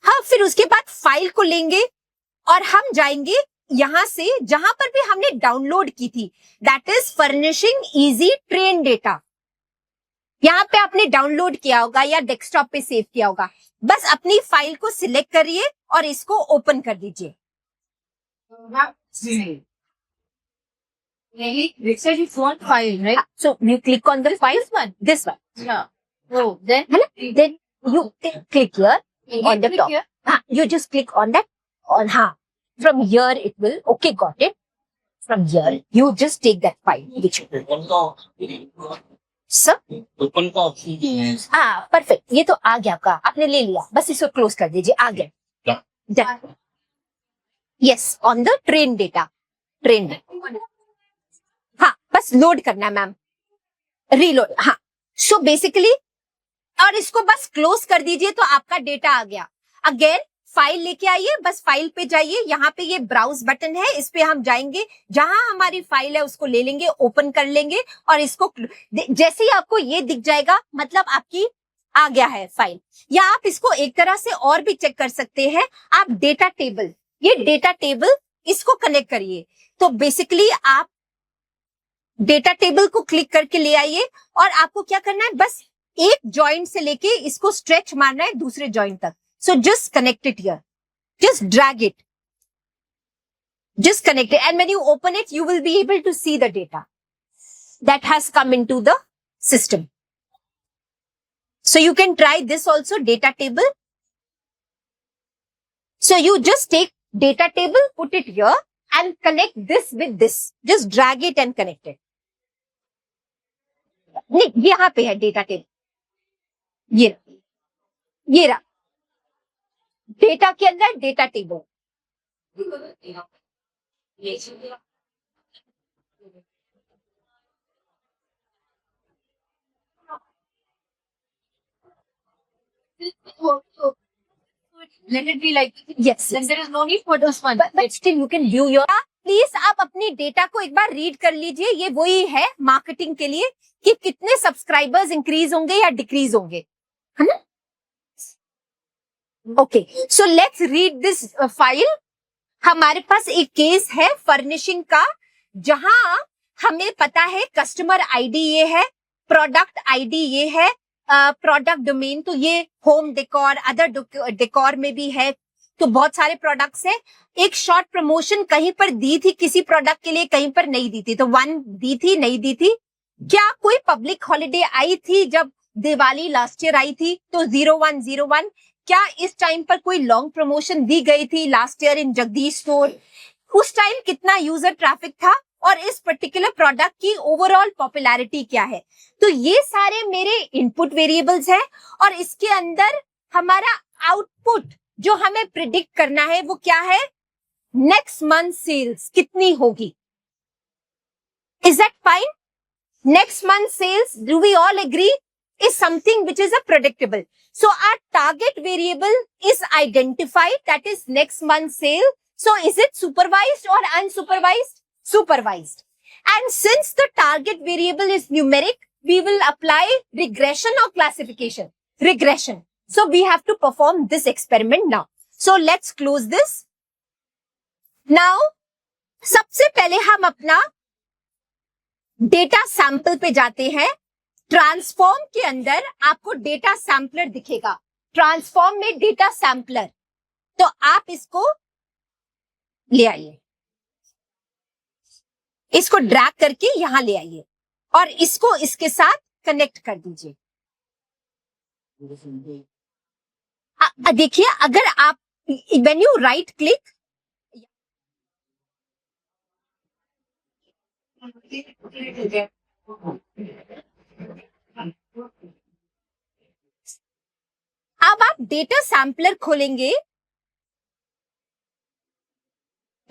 हाँ, फिर उसके बाद फाइल को लेंगे और हम जाएंगे यहां से जहां पर भी हमने डाउनलोड की थी, that is furnishing easy train data. यहां पे आपने डाउनलोड किया होगा या डेस्कटॉप पे सेव किया होगा, बस अपनी फाइल को सिलेक्ट करिए और इसको ओपन कर दीजिए। It says it's one file, right? So you click on the file, this one. Yeah. Oh, then Then you click here, on the top. You just click on that. From here it will. Okay, got it. From here, you just take that file. Which sir? Perfect. ये तो आ गया आपका. आपने ले लिया. बस इसको close कर दीजिए. आ गया. Done. Yes, on the train data. Train. हाँ, बस लोड करना है मैम. रीलोड. हाँ. So basically, और इसको बस क्लोज कर दीजिए तो आपका डेटा आ गया. अगेन फाइल लेके आइए, बस फाइल पे जाइए. यहाँ पे ये ब्राउज बटन है, इस पे हम जाएंगे. जहां हमारी फाइल है उसको ले लेंगे, ओपन कर लेंगे और इसको जैसे ही आपको ये दिख जाएगा मतलब आपकी आ गया है फाइल. या आप इसको एक तरह से और भी चेक कर सकते हैं. आप डेटा टेबल, ये डेटा टेबल इसको कनेक्ट करिए. तो बेसिकली आप डेटा टेबल को क्लिक करके ले आइए और आपको क्या करना है, बस एक जॉइंट से लेके इसको स्ट्रेच मारना है दूसरे जॉइंट तक. So just connect it here, just drag it, just connect it, and when you open it you will be able to see the data that has come into the system. So you can try this also, data table. So you just take data table, put it here and connect this with this. Just drag it and connect it. नहीं, यहाँ पे है data table. ये रहा data के अंदर data table. Let it be like Yes. then there is no need for this one. But still you can view your. Please आप अपनी डेटा को एक बार रीड कर लीजिए. ये वही है मार्केटिंग के लिए कि कितने सब्सक्राइबर्स इंक्रीज होंगे या डिक्रीज होंगे, है ना. Okay, so let's read this file. हमारे पास एक केस है फर्निशिंग का, जहां हमें पता है कस्टमर आईडी ये है, प्रोडक्ट आईडी ये है, प्रोडक्ट डोमेन तो ये होम डेकोर, अदर डेकोर में भी है. तो बहुत सारे प्रोडक्ट्स हैं. एक शॉर्ट प्रमोशन कहीं पर दी थी किसी प्रोडक्ट के लिए, कहीं पर नहीं दी थी. तो 1 दी थी, नहीं दी थी. क्या कोई पब्लिक हॉलिडे आई थी जब दिवाली लास्ट ईयर आई थी? तो 0101. क्या इस टाइम पर कोई लॉन्ग प्रमोशन दी गई थी last year in Jagdish store? उस टाइम कितना यूजर ट्रैफिक था और इस पर्टिकुलर प्रोडक्ट की ओवरऑल पॉपुलैरिटी क्या है? तो ये सारे मेरे इनपुट वेरिएबल्स हैं और इसके अंदर हमारा आउटपुट जो हमें प्रिडिक्ट करना है वो क्या है? नेक्स्ट मंथ सेल्स कितनी होगी. Is that fine? Next month sales, do we all agree, is something which is a predictable. So our target variable is identified, that is next month sale. So is it supervised or unsupervised? Supervised. And since the target variable is numeric, we will apply regression or classification. Regression. So we have to perform this experiment now. So let's close this. Now, सबसे पहले हम अपना data sample पे जाते हैं. Transform के अंदर आपको डेटा सैंपलर दिखेगा. ट्रांसफॉर्म में डेटा सैंपलर, तो आप इसको ले आइए, इसको ड्रैग करके यहां ले आइए और इसको इसके साथ कनेक्ट कर दीजिए. देखिए, अगर आप व्हेन यू राइट क्लिक, अब आप डेटा सैंपलर खोलेंगे.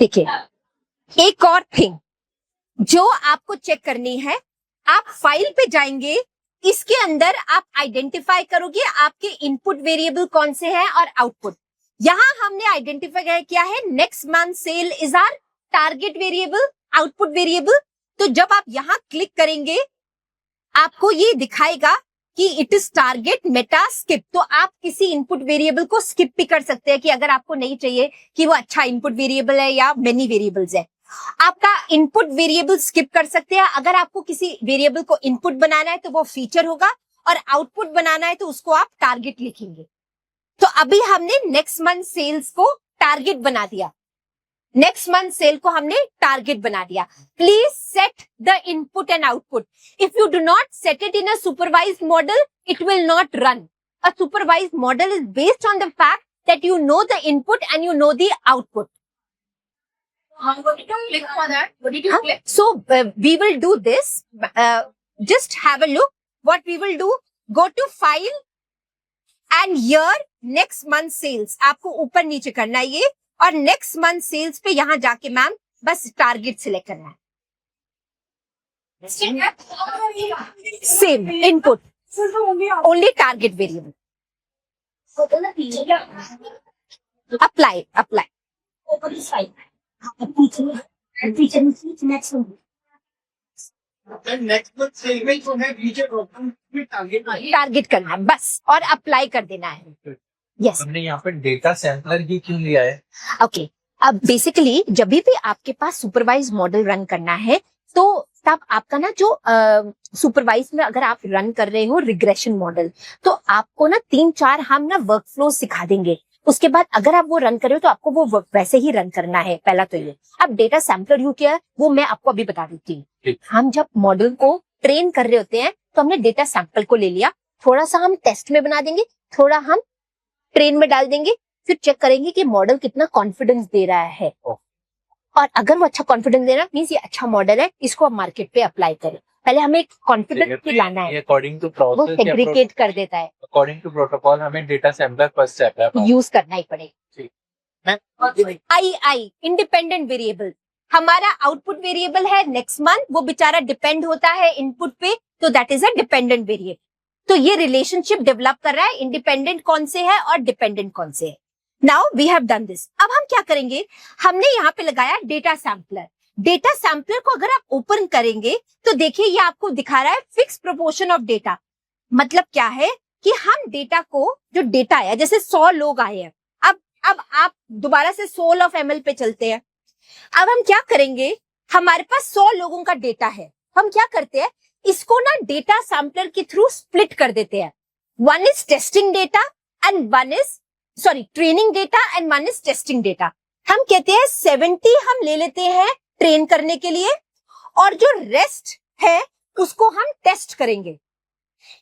देखिए, एक और थिंग जो आपको चेक करनी है, आप फाइल पे जाएंगे, इसके अंदर आप आइडेंटिफाई करोगे आपके इनपुट वेरिएबल कौन से हैं और आउटपुट. यहां हमने आइडेंटिफाई किया है next month sale is our target variable, output variable. तो जब आप यहां क्लिक करेंगे आपको ये दिखाएगा कि it is target Meta skip. तो आप किसी इनपुट वेरिएबल को स्किप भी कर सकते हैं कि अगर आपको नहीं चाहिए कि वो अच्छा इनपुट वेरिएबल है या मेनी वेरिएबल्स है, आपका इनपुट वेरिएबल स्किप कर सकते हैं. अगर आपको किसी वेरिएबल को इनपुट बनाना है तो वो फीचर होगा और आउटपुट बनाना है तो उसको आप टारगेट लिखेंगे. तो अभी हमने नेक्स्ट मंथ सेल्स को टारगेट बना दिया, नेक्स्ट मंथ सेल को हमने टारगेट बना दिया. Please set the input and output. If you do not set it in a supervised model, it will not run. a supervised model is based on the fact that you know the input and you know the output. What did you click for that? What did you Huh? click? So we will do this. Just have a look. What we will do, go to file and here next month sales. आपको ऊपर नीचे करना है ये, और next month sales पे यहाँ जाके मैम बस टारगेट सिलेक्ट करना है. Same input, only target variable. Apply. Open this file. Feature next one. Then next month sale में जो है feature option में target टारगेट करना है बस, और अप्लाई कर देना है. यस. हमने यहाँ पे डेटा सैम्पलर ही क्यों लिया है? ओके. अब बेसिकली जब भी आपके पास सुपरवाइज मॉडल रन करना है तो तब आपका ना जो सुपरवाइज में अगर आप रन कर रहे हो रिग्रेशन मॉडल, तो आपको ना 3-4 हम ना वर्क फ्लो सिखा देंगे. उसके बाद अगर आप वो रन कर रहे हो तो आपको वो वैसे ही रन करना है. पहला तो ये. अब डेटा सैम्पलर यू क्या है वो मैं आपको अभी बता देती हूँ. हम जब मॉडल को ट्रेन कर रहे होते हैं तो हमने डेटा सैंपल को ले लिया, थोड़ा सा हम टेस्ट में बना देंगे, थोड़ा हम ट्रेन में डाल देंगे, फिर चेक करेंगे कि मॉडल कितना कॉन्फिडेंस दे रहा है. और अगर वो अच्छा कॉन्फिडेंस दे रहा है मीन्स ये अच्छा मॉडल है, इसको आप मार्केट पे अप्लाई करें. पहले हमें एक कॉन्फिडेंस भी लाना है. अकॉर्डिंग टू वो प्रोसेस सेग्रीगेट कर देता है. अकॉर्डिंग टू प्रोटोकॉल हमें डेटा सैम्पलर फर्स्ट स्टेप है. यूज करना ही पड़ेगा. मैं आई इंडिपेंडेंट वेरिएबल, हमारा आउटपुट वेरिएबल है नेक्स्ट मंथ, वो बेचारा डिपेंड होता है इनपुट पे, तो that is a dependent variable. तो ये रिलेशनशिप डेवलप कर रहा है, इंडिपेंडेंट कौन से है और डिपेंडेंट कौन से है. Now we have done this. अब हम क्या करेंगे, हमने यहाँ पे लगाया डेटा सैम्पलर. डेटा सैम्पलर को अगर आप ओपन करेंगे तो देखिए ये आपको दिखा रहा है फिक्स प्रोपोर्शन ऑफ डेटा. मतलब क्या है कि हम डेटा को, जो डेटा है जैसे 100 लोग आए हैं, अब आप दोबारा से सोल ऑफ एमएल पे चलते हैं. अब हम क्या करेंगे, हमारे पास 100 लोगों का डेटा है. हम क्या करते हैं, इसको ना डेटा सैम्पलर के थ्रू स्प्लिट कर देते हैं. One is testing data and one is training data and one is testing data. हम कहते हैं 70 हम ले लेते हैं ट्रेन करने के लिए, और जो रेस्ट है उसको हम टेस्ट करेंगे.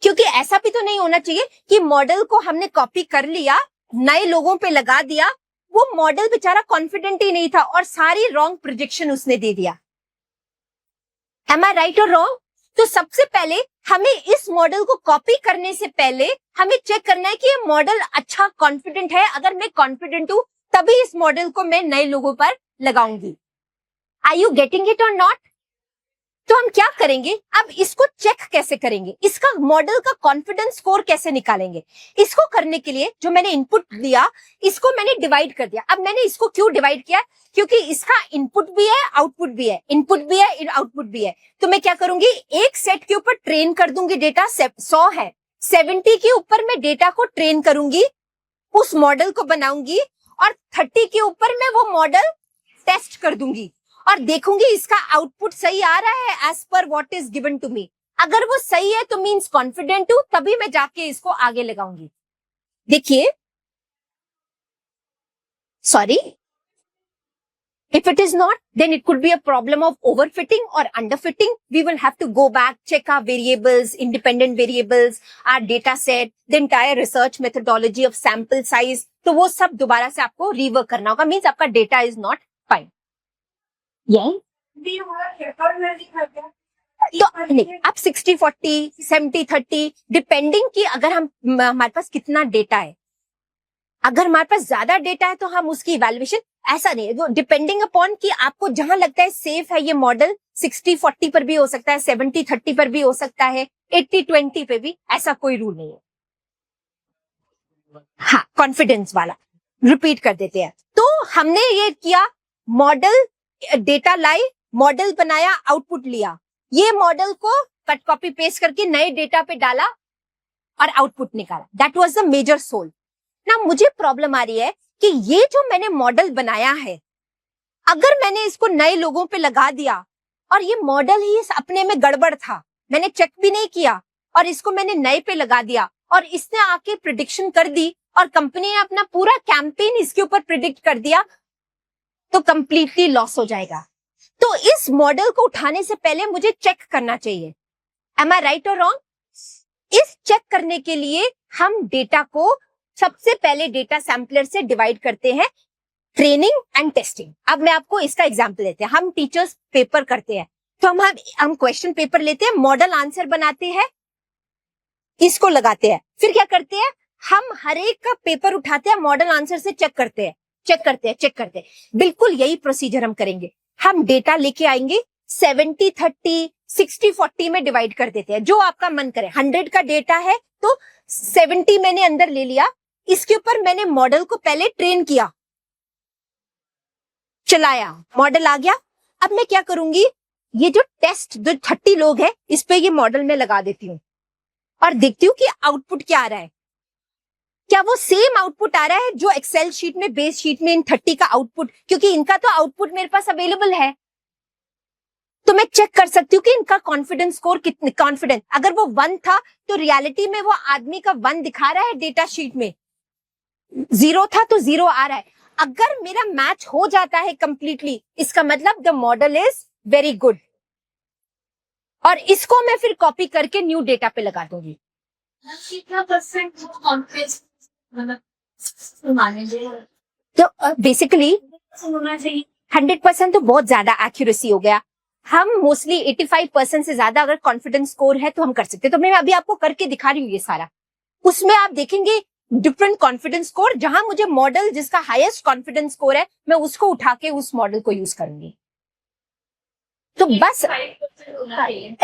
क्योंकि ऐसा भी तो नहीं होना चाहिए कि मॉडल को हमने कॉपी कर लिया, नए लोगों पे लगा दिया, वो मॉडल बेचारा कॉन्फिडेंट ही नहीं था और सारी रॉन्ग प्रोजेक्शन उसने दे दिया. एम आई राइट और रॉन्ग? तो सबसे पहले हमें इस मॉडल को कॉपी करने से पहले हमें चेक करना है कि ये मॉडल अच्छा कॉन्फिडेंट है. अगर मैं कॉन्फिडेंट हूं तभी इस मॉडल को मैं नए लोगों पर लगाऊंगी. आर यू गेटिंग इट और नॉट? तो हम क्या करेंगे, अब इसको चेक कैसे करेंगे, इसका मॉडल का कॉन्फिडेंस स्कोर कैसे निकालेंगे. इसको करने के लिए जो मैंने इनपुट दिया इसको मैंने डिवाइड कर दिया. अब मैंने इसको क्यों डिवाइड किया, क्योंकि इसका इनपुट भी है आउटपुट भी है, इनपुट भी है आउटपुट भी है. तो मैं क्या करूंगी, एक सेट के ऊपर ट्रेन कर दूंगी. डेटा 100 है, 70 के ऊपर मैं डेटा को ट्रेन करूंगी, उस मॉडल को बनाऊंगी, और 30 के ऊपर मैं वो मॉडल टेस्ट कर दूंगी और देखूंगी इसका आउटपुट सही आ रहा है as per what is given to me. अगर वो सही है तो मींस कॉन्फिडेंट हूं, तभी मैं जाके इसको आगे लगाऊंगी. देखिए, sorry, if it is not, then it could be a problem of overfitting or underfitting. We will have to go back, check our variables, independent variables, our data set, the entire research methodology of sample size. तो वो सब दोबारा से आपको rework करना होगा. Means आपका data is not fine. तो नहीं, आप 60-40, 70-30 डिपेंडिंग कि अगर हमारे पास कितना डेटा है. अगर हमारे पास ज्यादा डेटा है तो हम उसकी इवैल्यूएशन ऐसा नहीं है, डिपेंडिंग अपॉन कि आपको जहां लगता है सेफ है ये मॉडल 60-40 पर भी हो सकता है, 70-30 पर भी हो सकता है, 80-20 पे भी, ऐसा कोई रूल नहीं है. हाँ, कॉन्फिडेंस वाला रिपीट कर देते हैं. तो हमने ये किया, मॉडल डेटा लाई, मॉडल बनाया, आउटपुट लिया, ये मॉडल को कट कॉपी पेस्ट करके नए डेटा पे डाला और आउटपुट निकाला. That was the major soul. ना मुझे प्रॉब्लम आ रही है कि ये जो मैंने मॉडल बनाया है, अगर मैंने इसको नए लोगों पे लगा दिया और ये मॉडल ही अपने में गड़बड़ था, मैंने चेक भी नहीं किया और इसको मैंने नए पे लगा दिया और इसने आके प्रिडिक्शन कर दी और कंपनी ने अपना पूरा कैंपेन इसके ऊपर प्रिडिक्ट कर दिया, तो कंप्लीटली लॉस हो जाएगा. तो इस मॉडल को उठाने से पहले मुझे चेक करना चाहिए. एम आई राइट और रॉन्ग? इस चेक करने के लिए हम डेटा को सबसे पहले डेटा सैम्पलर से डिवाइड करते हैं ट्रेनिंग एंड टेस्टिंग। अब मैं आपको इसका एग्जांपल लेते हैं। हम टीचर्स पेपर करते हैं, तो हम क्वेश्चन पेपर लेते हैं, मॉडल आंसर बनाते हैं, इसको लगाते हैं, फिर क्या करते हैं, हम हर एक का पेपर उठाते हैं, मॉडल आंसर से चेक करते हैं। बिल्कुल यही प्रोसीजर हम करेंगे। हम डेटा लेके आएंगे, 70-30, 60-40 में डिवाइड कर देते हैं, जो आपका मन करे। 100 का डेटा है तो 70 मैंने अंदर ले लिया, इसके ऊपर मैंने मॉडल को पहले ट्रेन किया, चलाया, मॉडल आ गया। अब मैं क्या करूंगी, ये जो टेस्ट जो 30 लोग हैं, इस पे ये मॉडल में लगा देती हूँ और देखती हूँ कि आउटपुट क्या आ रहा है। क्या वो सेम आउटपुट आ रहा है जो एक्सेल शीट में, बेस शीट में इन 30 का आउटपुट, क्योंकि इनका तो आउटपुट मेरे पास अवेलेबल है, तो मैं चेक कर सकती हूँ कि इनका कॉन्फिडेंस स्कोर कितने, कॉन्फिडेंस अगर वो 1 था तो रियलिटी में वो आदमी का 1 दिखा रहा है डेटा शीट में, 0 था तो 0 आ रहा है। अगर मेरा मैच हो जाता है कंप्लीटली, इसका मतलब the model is very good, और इसको मैं फिर कॉपी करके न्यू डेटा पे लगा दूंगी। कितना परसेंट कॉन्फिडेंस मतलब मानेंगे तो बेसिकली होना चाहिए? 100% तो बहुत ज्यादा एक्यूरेसी हो गया। हम मोस्टली 85% से ज्यादा अगर कॉन्फिडेंस स्कोर है तो हम कर सकते हैं। तो मैं अभी आपको करके दिखा रही हूँ ये सारा। उसमें आप देखेंगे डिफरेंट कॉन्फिडेंस स्कोर, जहां मुझे मॉडल जिसका हाईएस्ट कॉन्फिडेंस स्कोर है, मैं उसको उठा के उस मॉडल को यूज करूंगी। तो बस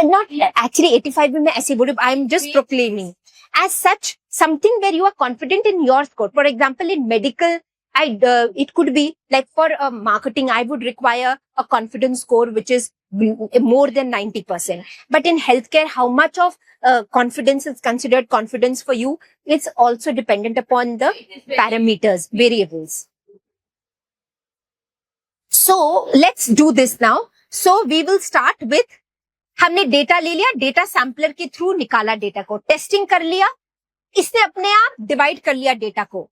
नॉट एक्चुअली 85 में मैं ऐसे बोलूं, I am just proclaiming as such something where you are confident in your score. For example in medical, it could be like for marketing, I would require a confidence score which is more than 90%. But in healthcare, how much of confidence is considered confidence for you? It's also dependent upon the parameters, variables. So let's do this now. So we will start with, हमने data ले लिया, data sampler के through निकाला data को, testing कर लिया, इसने अपने आप डिवाइड कर लिया डेटा को।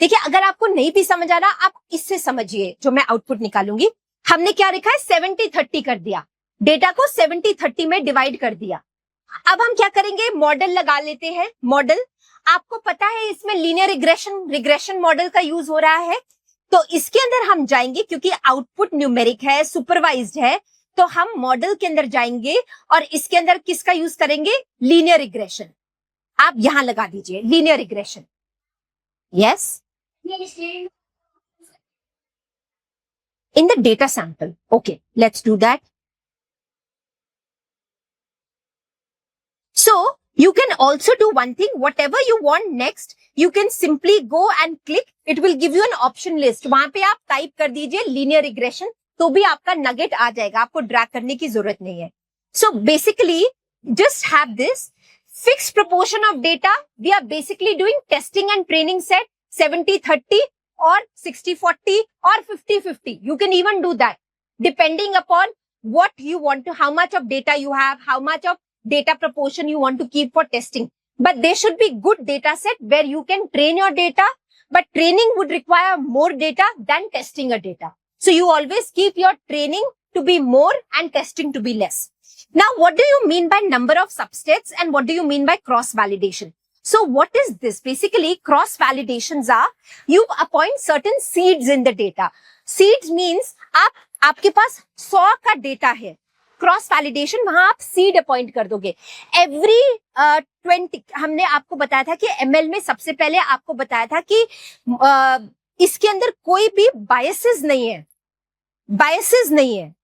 देखिए, अगर आपको नहीं भी समझ आ रहा, आप इससे समझिए जो मैं आउटपुट निकालूंगी। हमने क्या लिखा है, 70-30 कर दिया, डेटा को 70-30 में डिवाइड कर दिया। अब हम क्या करेंगे, मॉडल लगा लेते हैं। मॉडल आपको पता है इसमें लीनियर रिग्रेशन मॉडल का यूज हो रहा है, तो इसके अंदर हम जाएंगे, क्योंकि आउटपुट न्यूमेरिक है, सुपरवाइज्ड है, तो हम मॉडल के अंदर जाएंगे और इसके अंदर किसका यूज करेंगे, लीनियर रिग्रेशन। आप यहां लगा दीजिए linear regression. Yes, in the data sample. Okay, let's do that. So you can also do one thing, whatever you want next, you can simply go and click, it will give you an option list. वहां पे आप type कर दीजिए linear regression, तो भी आपका nugget आ जाएगा, आपको ड्रैग करने की जरूरत नहीं है। So basically just have this fixed proportion of data. We are basically doing testing and training set 70-30 or 60-40 or 50-50. You can even do that depending upon what you want to, how much of data you have, how much of data proportion you want to keep for testing. But there should be good data set where you can train your data, but training would require more data than testing a data. So you always keep your training to be more and testing to be less. Now, what do you mean by number of subsets and what do you mean by cross validation? So what is this? Basically, cross validations are, you appoint certain seeds in the data. Seeds means आपके पास 100 का data है, cross validation वहां आप seed appoint कर दोगे। Every 20, हमने आपको बताया था कि एमएल में सबसे पहले आपको बताया था कि इसके अंदर कोई भी बायसेस नहीं है,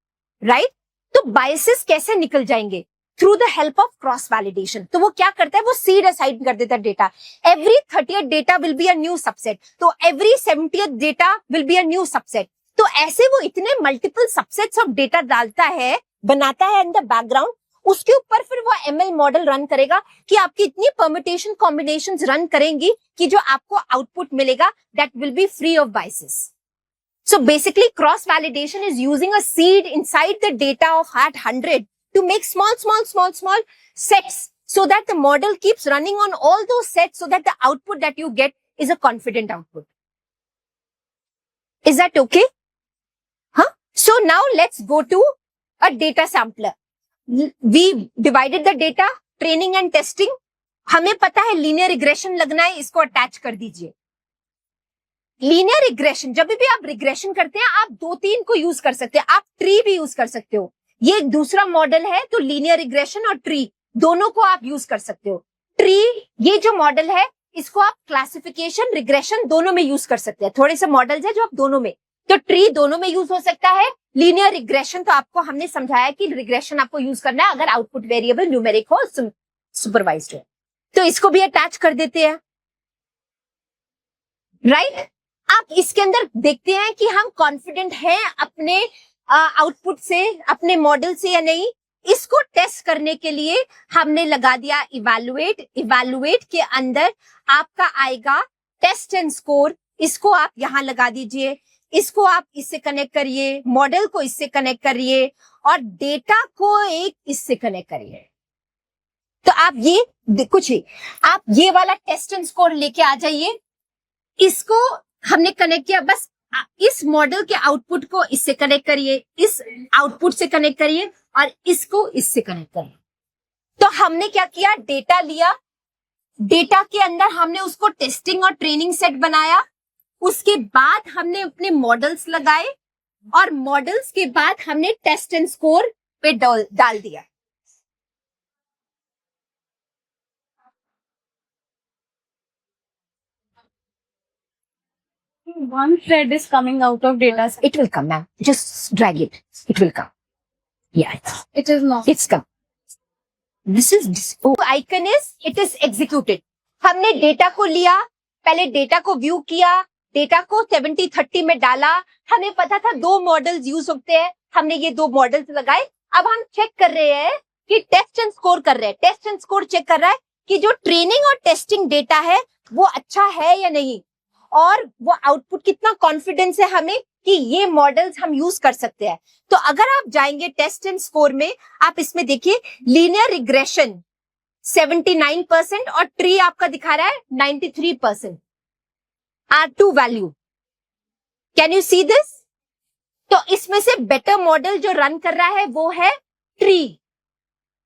राइट? तो बायसेस कैसे निकल जाएंगे? Through the help of cross validation. तो वो क्या करता है, वो सीड असाइन कर देता है data. Every 30th data will be a new subset, तो every 70th data will be a new subset. तो ऐसे वो इतने मल्टीपल सबसेट्स ऑफ डेटा डालता है, बनाता है इन द बैकग्राउंड, उसके ऊपर फिर वो एमएल मॉडल रन करेगा कि आपकी इतनी परम्यूटेशन कॉम्बिनेशंस रन करेंगी कि जो आपको आउटपुट मिलेगा that will be free of biases. So basically, cross validation is using a seed inside the data of at 100 to make small sets so that the model keeps running on all those sets so that the output that you get is a confident output. Is that okay? Huh? So now let's go to a data sampler. We divided the data, training and testing. हमें पता है linear regression लगना है, इसको attach कर दीजिए। Linear regression, जब भी आप रिग्रेशन करते हैं आप 2-3 को यूज कर सकते हैं, आप ट्री भी यूज कर सकते हो। ये एक दूसरा मॉडल है, तो लीनियर रिग्रेशन और ट्री दोनों को आप यूज कर सकते हो। ट्री, ये जो मॉडल है इसको आप क्लासिफिकेशन, रिग्रेशन दोनों में यूज कर सकते हैं। थोड़े से मॉडल्स है जो आप दोनों में, तो ट्री दोनों में यूज हो सकता है। लीनियर रिग्रेशन तो आपको हमने समझाया कि रिग्रेशन आपको यूज करना है अगर आउटपुट वेरिएबल न्यूमेरिक हो, सुपरवाइज्ड हो। तो इसको भी अटैच कर देते हैं, राइट। आप इसके अंदर देखते हैं कि हम कॉन्फिडेंट हैं अपने आउटपुट से, अपने मॉडल से या नहीं। इसको टेस्ट करने के लिए हमने लगा दिया इवैल्यूएट। इवैल्यूएट के अंदर आपका आएगा टेस्ट एंड स्कोर, इसको आप यहां लगा दीजिए। इसको आप इससे कनेक्ट करिए, मॉडल को इससे कनेक्ट करिए और डेटा को एक इससे कनेक्ट करिए। तो आप ये कुछ ही, आप ये वाला टेस्ट एंड स्कोर लेके आ जाइए। इसको हमने कनेक्ट किया, बस इस मॉडल के आउटपुट को इससे कनेक्ट करिए, इस आउटपुट से कनेक्ट करिए और इसको इससे कनेक्ट करिए। तो हमने क्या किया, डेटा लिया, डेटा के अंदर हमने उसको टेस्टिंग और ट्रेनिंग सेट बनाया। उसके बाद हमने अपने मॉडल्स लगाए और मॉडल्स के बाद हमने टेस्ट एंड स्कोर पे डाल दिया। One thread is coming out of data set. It will come, ma'am. Just drag it. It will come. Yeah, It is not. it's come. This is icon is it is executed. हमने data को लिया, पहले data को view किया, data को 70-30 में डाला। हमें पता था 2 मॉडल्स यूज होते हैं, हमने ये 2 मॉडल्स लगाए। अब हम चेक कर रहे हैं कि टेस्ट एंड स्कोर कर रहे हैं। टेस्ट एंड स्कोर चेक कर रहा है कि जो ट्रेनिंग और टेस्टिंग डेटा है वो अच्छा है या नहीं, और वो आउटपुट कितना कॉन्फिडेंस है हमें कि ये मॉडल्स हम यूज कर सकते हैं। तो अगर आप जाएंगे टेस्ट एंड स्कोर में, आप इसमें देखिए लीनियर रिग्रेशन 79% और ट्री आपका दिखा रहा है 93%। R2 value, can you see this? तो इसमें से बेटर मॉडल जो रन कर रहा है वो है ट्री,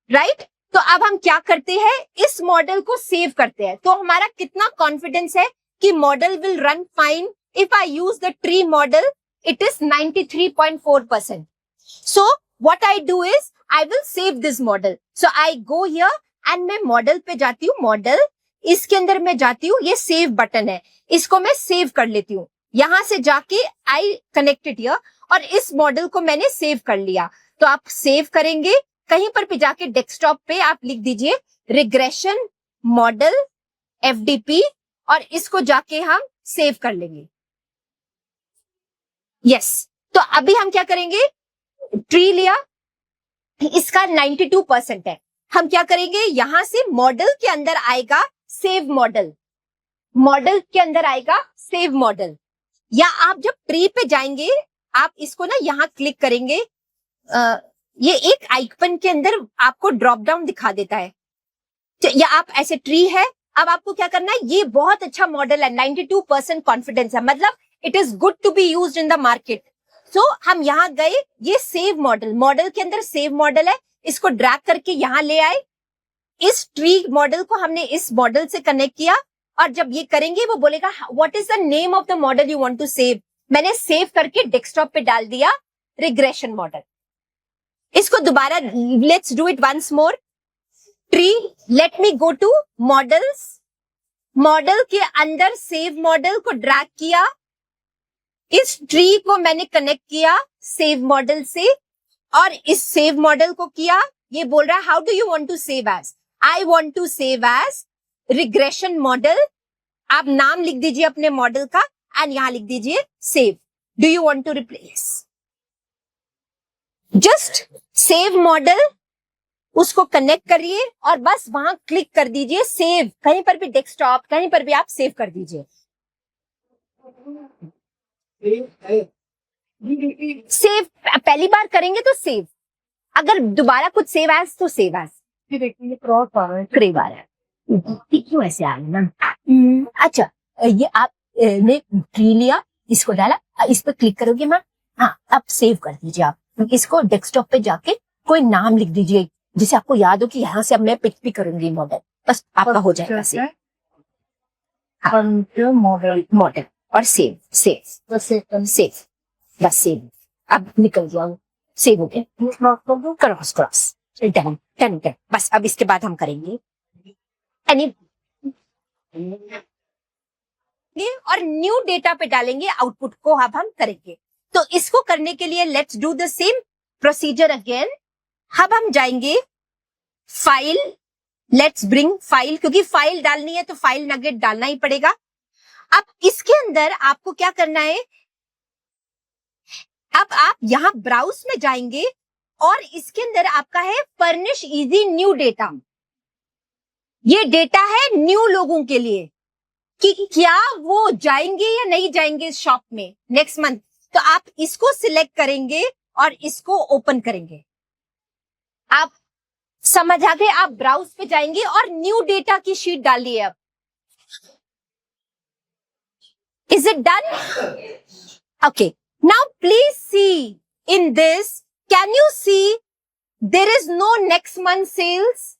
राइट। तो अब हम क्या करते हैं, इस मॉडल को सेव करते हैं। तो हमारा कितना कॉन्फिडेंस है कि model will run fine if I use the tree model, it is 93.4%. So what I do is I will save this model. So I go here and मैं मॉडल पे जाती हूँ, मॉडल, इसके अंदर मैं जाती हूँ, ये सेव बटन है, इसको मैं सेव कर लेती हूँ। यहां से जाके आई कनेक्टेड हियर और इस मॉडल को मैंने सेव कर लिया। तो आप सेव करेंगे, कहीं पर भी जाके डेस्कटॉप पे आप लिख दीजिए रिग्रेशन मॉडल FDP और इसको जाके हम सेव कर लेंगे। यस, तो अभी हम क्या करेंगे, ट्री लिया, इसका 92% है। हम क्या करेंगे, यहां से मॉडल के अंदर आएगा सेव मॉडल, मॉडल के अंदर आएगा सेव मॉडल। या आप जब ट्री पे जाएंगे, आप इसको ना यहां क्लिक करेंगे, ये एक आइकन के अंदर आपको ड्रॉप डाउन दिखा देता है। या आप ऐसे ट्री है, अब आपको क्या करना है, ये बहुत अच्छा मॉडल है, 92% कॉन्फिडेंस है, मतलब it is good to be used in the market. So हम यहाँ गए, ये सेव मॉडल, मॉडल के अंदर सेव मॉडल है, इसको ड्रैग करके यहाँ ले आए। इस ट्री मॉडल को हमने इस मॉडल से कनेक्ट किया और जब ये करेंगे वो बोलेगा what is the name of the model you want to save. मैंने सेव करके डेस्कटॉप पे डाल दिया रिग्रेशन मॉडल। इसको दोबारा let's do it once more. Tree, let me go to models, model के अंदर सेव मॉडल को ड्रैग किया, इस ट्री को मैंने कनेक्ट किया सेव मॉडल से और इस सेव मॉडल को किया। ये बोल रहा है how do you want to save as, I want to save as regression model. आप नाम लिख दीजिए अपने मॉडल का एंड यहां लिख दीजिए save. Do you want to replace, just save model, उसको कनेक्ट करिए और बस वहां क्लिक कर दीजिए सेव। कहीं पर भी डेस्कटॉप, कहीं पर भी आप सेव कर दीजिए। सेव पहली बार करेंगे तो सेव, अगर दोबारा कुछ सेव एज तो सेव एज। देखिए क्रॉस आ रहा है, क्रेव आ रहा है, क्यों ऐसे आ रहा है ना। अच्छा, ये आप ने ट्री लिया, इसको डाला, इस पर क्लिक करोगे मैम, हाँ अब सेव कर दीजिए। आप इसको डेस्कटॉप पे जाके कोई नाम लिख दीजिए जिसे आपको याद हो कि यहाँ से अब मैं पिक भी करूंगी मॉडल। बस आपका हो जाएगा सेव। मॉडल मॉडल और सेव सेव सेव, बस सेव। अब निकल गया, सेव हो गया। Cross cross done done done. बस अब इसके बाद हम करेंगे और न्यू डेटा पे डालेंगे आउटपुट को। अब हम करेंगे तो इसको करने के लिए let's do the same procedure again. अब हम जाएंगे फाइल, लेट्स ब्रिंग फाइल, क्योंकि फाइल डालनी है तो फाइल नगेट डालना ही पड़ेगा। अब इसके अंदर आपको क्या करना है, अब आप यहां ब्राउज में जाएंगे और इसके अंदर आपका है फर्निश इजी न्यू डेटा। ये डेटा है न्यू लोगों के लिए कि क्या वो जाएंगे या नहीं जाएंगे इस शॉप में नेक्स्ट मंथ। तो आप इसको सिलेक्ट करेंगे और इसको ओपन करेंगे। आप समझ आ गए, आप ब्राउज पे जाएंगे और न्यू डेटा की शीट डालिए। अब is it done? Okay, now please see in this, can you see there is no next month sales?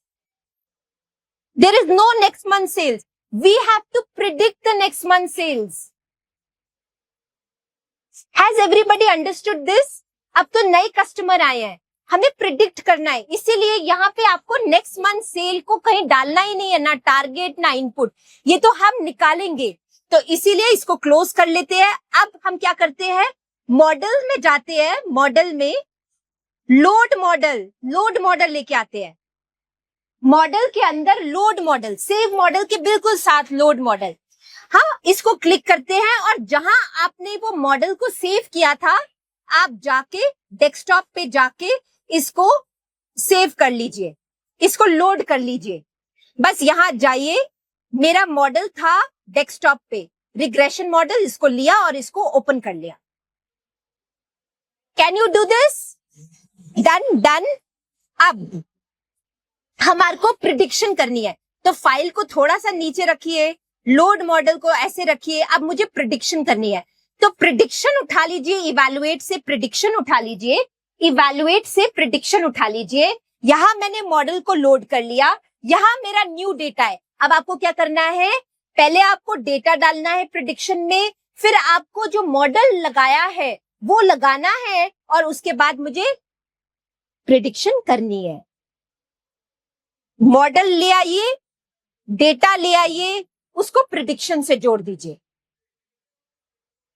There is no next month sales. We have to predict the next month sales. Has everybody understood this? अब तो नए customer आए हैं, हमें predict करना है, इसीलिए यहाँ पे आपको नेक्स्ट मंथ सेल को कहीं डालना ही नहीं है, ना टारगेट ना इनपुट, ये तो हम निकालेंगे। तो इसीलिए इसको क्लोज कर लेते हैं। अब हम क्या करते हैं, मॉडल में जाते हैं, मॉडल में लोड मॉडल लेके आते हैं। मॉडल के अंदर लोड मॉडल, सेव मॉडल के बिल्कुल साथ लोड मॉडल। हाँ, इसको क्लिक करते हैं और जहां आपने वो मॉडल को सेव किया था, आप जाके डेस्कटॉप पे जाके इसको सेव कर लीजिए, इसको लोड कर लीजिए। बस यहां जाइए, मेरा मॉडल था डेस्कटॉप पे, रिग्रेशन मॉडल, इसको लिया और इसको ओपन कर लिया। Can you do this? Done. अब हमारे को प्रिडिक्शन करनी है, तो फाइल को थोड़ा सा नीचे रखिए, लोड मॉडल को ऐसे रखिए। अब मुझे प्रिडिक्शन करनी है, तो प्रिडिक्शन उठा लीजिए, इवैल्यूएट से प्रिडिक्शन उठा लीजिए, इवैल्यूएट से प्रिडिक्शन उठा लीजिए। यहां मैंने मॉडल को लोड कर लिया, यहां मेरा न्यू डेटा है। अब आपको क्या करना है, पहले आपको डेटा डालना है प्रिडिक्शन में, फिर आपको जो मॉडल लगाया है वो लगाना है और उसके बाद मुझे प्रिडिक्शन करनी है। मॉडल ले आइए, डेटा ले आइए, उसको प्रिडिक्शन से जोड़ दीजिए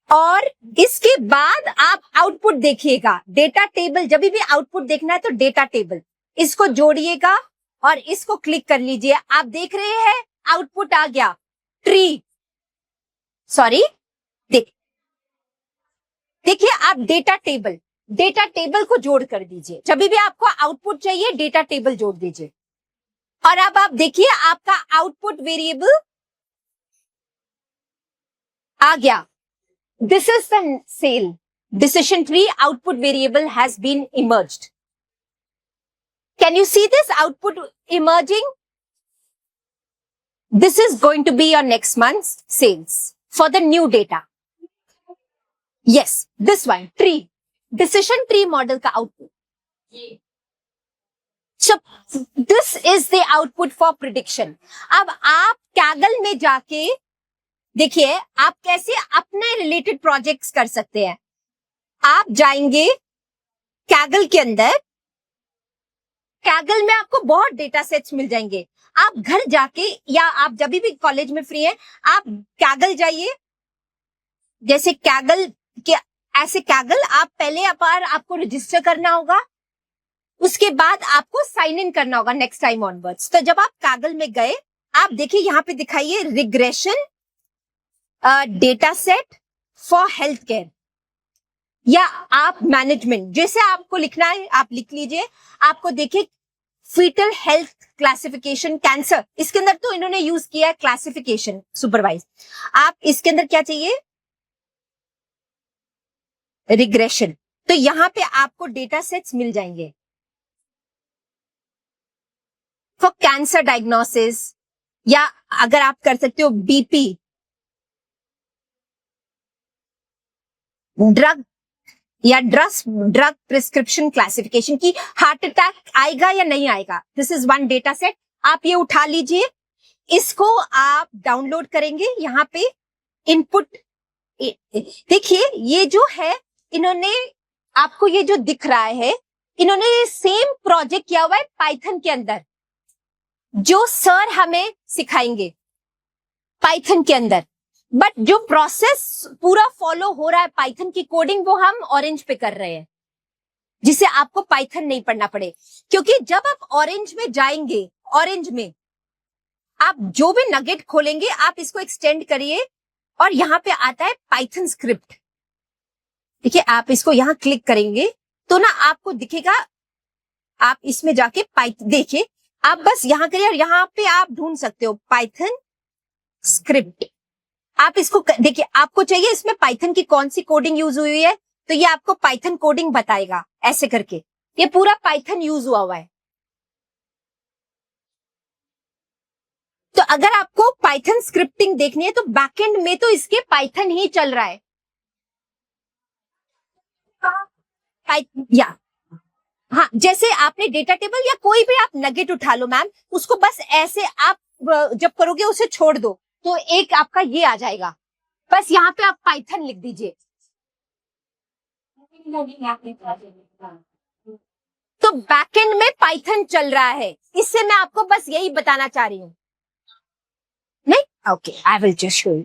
और इसके बाद आप आउटपुट देखिएगा। डेटा टेबल, जब भी आउटपुट देखना है तो डेटा टेबल, इसको जोड़िएगा और इसको क्लिक कर लीजिए। आप देख रहे हैं आउटपुट आ गया, ट्री, सॉरी, देखिए आप डेटा टेबल को जोड़ कर दीजिए। जब भी आपको आउटपुट चाहिए डेटा टेबल जोड़ दीजिए। और अब आप देखिए आपका आउटपुट वेरिएबल आ गया। This is the sale decision tree output variable has been emerged. Can you see this output emerging? This is going to be your next month's sales for the new data. Yes, this one, tree, decision tree model का output. So this is the output for prediction. अब आप Kaggle में जाके देखिए आप कैसे अपने related projects कर सकते हैं। आप जाएंगे Kaggle के अंदर, Kaggle में आपको बहुत डेटा सेट्स मिल जाएंगे। आप घर जाके या आप जब भी कॉलेज में फ्री हैं, आप Kaggle जाइए, जैसे Kaggle के ऐसे Kaggle आप पहले आपको रजिस्टर करना होगा, उसके बाद आपको साइन इन करना होगा नेक्स्ट टाइम ऑनवर्ड्स। तो जब आप Kaggle में गए, आप देखिए यहाँ पे दिखाइए regression data set for health care या आप मैनेजमेंट, जैसे आपको लिखना है आप लिख लीजिए। आपको देखिए फीटल हेल्थ क्लासिफिकेशन कैंसर, इसके अंदर तो इन्होंने यूज किया है क्लासिफिकेशन सुपरवाइज। आप इसके अंदर क्या चाहिए, रिग्रेशन, तो यहां पे आपको डेटा सेट्स मिल जाएंगे फॉर कैंसर डायग्नोसिस, या अगर आप कर सकते हो बीपी, ड्रग या ड्रग प्रिस्क्रिप्शन क्लासिफिकेशन की हार्ट अटैक आएगा या नहीं आएगा। This is one data set, आप ये उठा लीजिए इसको आप डाउनलोड करेंगे यहाँ पे इनपुट। देखिए ये जो है, इन्होंने आपको ये जो दिख रहा है, इन्होंने सेम प्रोजेक्ट किया हुआ है पाइथन के अंदर, जो सर हमें सिखाएंगे पाइथन के अंदर। बट जो प्रोसेस पूरा फॉलो हो रहा है पाइथन की कोडिंग, वो हम ऑरेंज पे कर रहे हैं, जिसे आपको पाइथन नहीं पढ़ना पड़े। क्योंकि जब आप ऑरेंज में जाएंगे, ऑरेंज में आप जो भी नगेट खोलेंगे, आप इसको एक्सटेंड करिए और यहाँ पे आता है पाइथन स्क्रिप्ट। देखिए आप इसको यहाँ क्लिक करेंगे तो ना आपको दिखेगा, आप इसमें जाके पाइथन देखिए, आप बस यहाँ करिए और यहाँ पे आप ढूंढ सकते हो पाइथन स्क्रिप्ट। आप इसको देखिए, आपको चाहिए इसमें पाइथन की कौन सी कोडिंग यूज हुई है, तो ये आपको पाइथन कोडिंग बताएगा ऐसे करके। ये पूरा पाइथन यूज हुआ है। तो अगर आपको पाइथन स्क्रिप्टिंग देखनी है तो बैकएंड में तो इसके पाइथन ही चल रहा है। या हाँ, जैसे आपने डेटा टेबल या कोई भी आप नगेट उठा लो मैम, उसको बस ऐसे आप जब करोगे उसे छोड़ दो तो एक आपका ये आ जाएगा। बस यहाँ पे आप पाइथन लिख दीजिए। तो बैकएंड में पाइथन चल रहा है, इससे मैं आपको बस यही बताना चाह रही हूँ। नहीं, okay, I will just show you.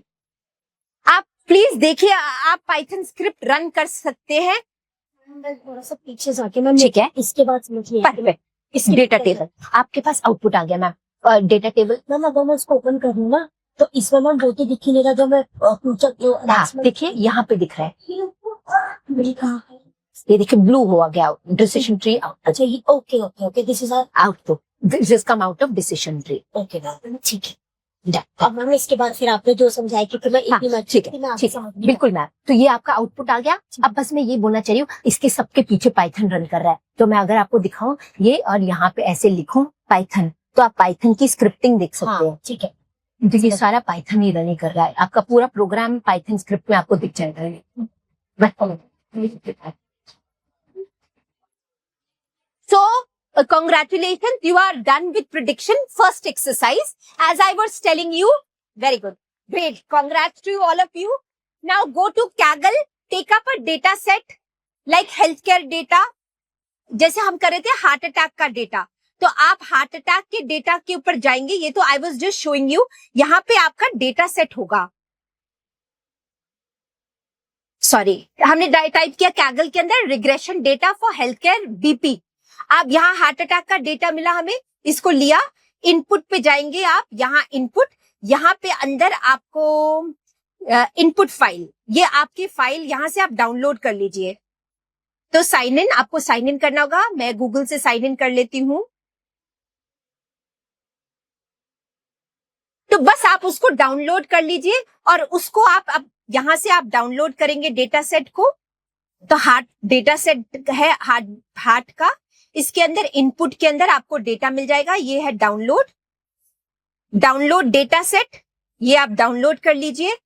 आप प्लीज देखिए, आप पाइथन स्क्रिप्ट रन कर सकते हैं। थोड़ा सा पीछे जाके मैम, ठीक है, इसके बाद समझिए परफेक्ट। इस डेटा टेबल आपके पास आउटपुट आ गया मैम। डेटा टेबल मैम, अगर मैं उसको ओपन कर लूँ ना, तो इसमें मैम वो तो दिख ही नहीं रहा जो मैं फ्यूचर। देखिए यहाँ पे दिख रहा है, कहाँ है? ये देखिए ब्लू हुआ गया, डिसीजन ट्री आउट। अच्छा, ये okay okay okay, this is output, this is come out of decision tree. Okay ma'am, ठीक है। Done. अब मैम इसके बाद फिर आपने जो समझाया, क्योंकि मैं हाँ, एक ही ठीक है, ठीक है, बिल्कुल मैम। तो ये आपका आउटपुट आ गया। अब बस मैं ये बोलना चाह रही हूँ, इसके सबके पीछे पाइथन रन कर रहा है। तो मैं अगर आपको दिखाऊं ये, और यहाँ पे ऐसे लिखूं पाइथन, तो आप पाइथन की स्क्रिप्टिंग देख सकते हैं। ठीक है, देखिए सारा पाइथन ही रन कर रहा है, आपका पूरा प्रोग्राम पाइथन स्क्रिप्ट में आपको दिख जाएगा। So, congratulations, you are done with prediction first exercise. As I was telling you, very good, great, congrats to all of you. Now go to Kaggle, take up a data set like healthcare data. जैसे हम कर रहे थे heart attack का data, तो आप heart attack के data के ऊपर जाएंगे। ये तो I was just showing you, यहाँ पे आपका डेटा सेट होगा। सॉरी, हमने टाइप किया कैगल के अंदर regression data for health care BP. आप यहाँ हार्ट अटैक का डेटा मिला हमें, इसको लिया, इनपुट पे जाएंगे आप, यहाँ इनपुट, यहाँ पे अंदर आपको इनपुट फाइल, ये आपकी फाइल यहाँ से आप डाउनलोड कर लीजिए। तो साइन इन, आपको साइन इन करना होगा। मैं गूगल से साइन इन कर लेती हूँ। तो बस आप उसको डाउनलोड कर लीजिए और उसको आप अब यहां से आप डाउनलोड करेंगे डेटा सेट को। तो हार्ट डेटा सेट है हार्ट का, इसके अंदर इनपुट के अंदर आपको डेटा मिल जाएगा। ये है डाउनलोड डेटा सेट, ये आप डाउनलोड कर लीजिए।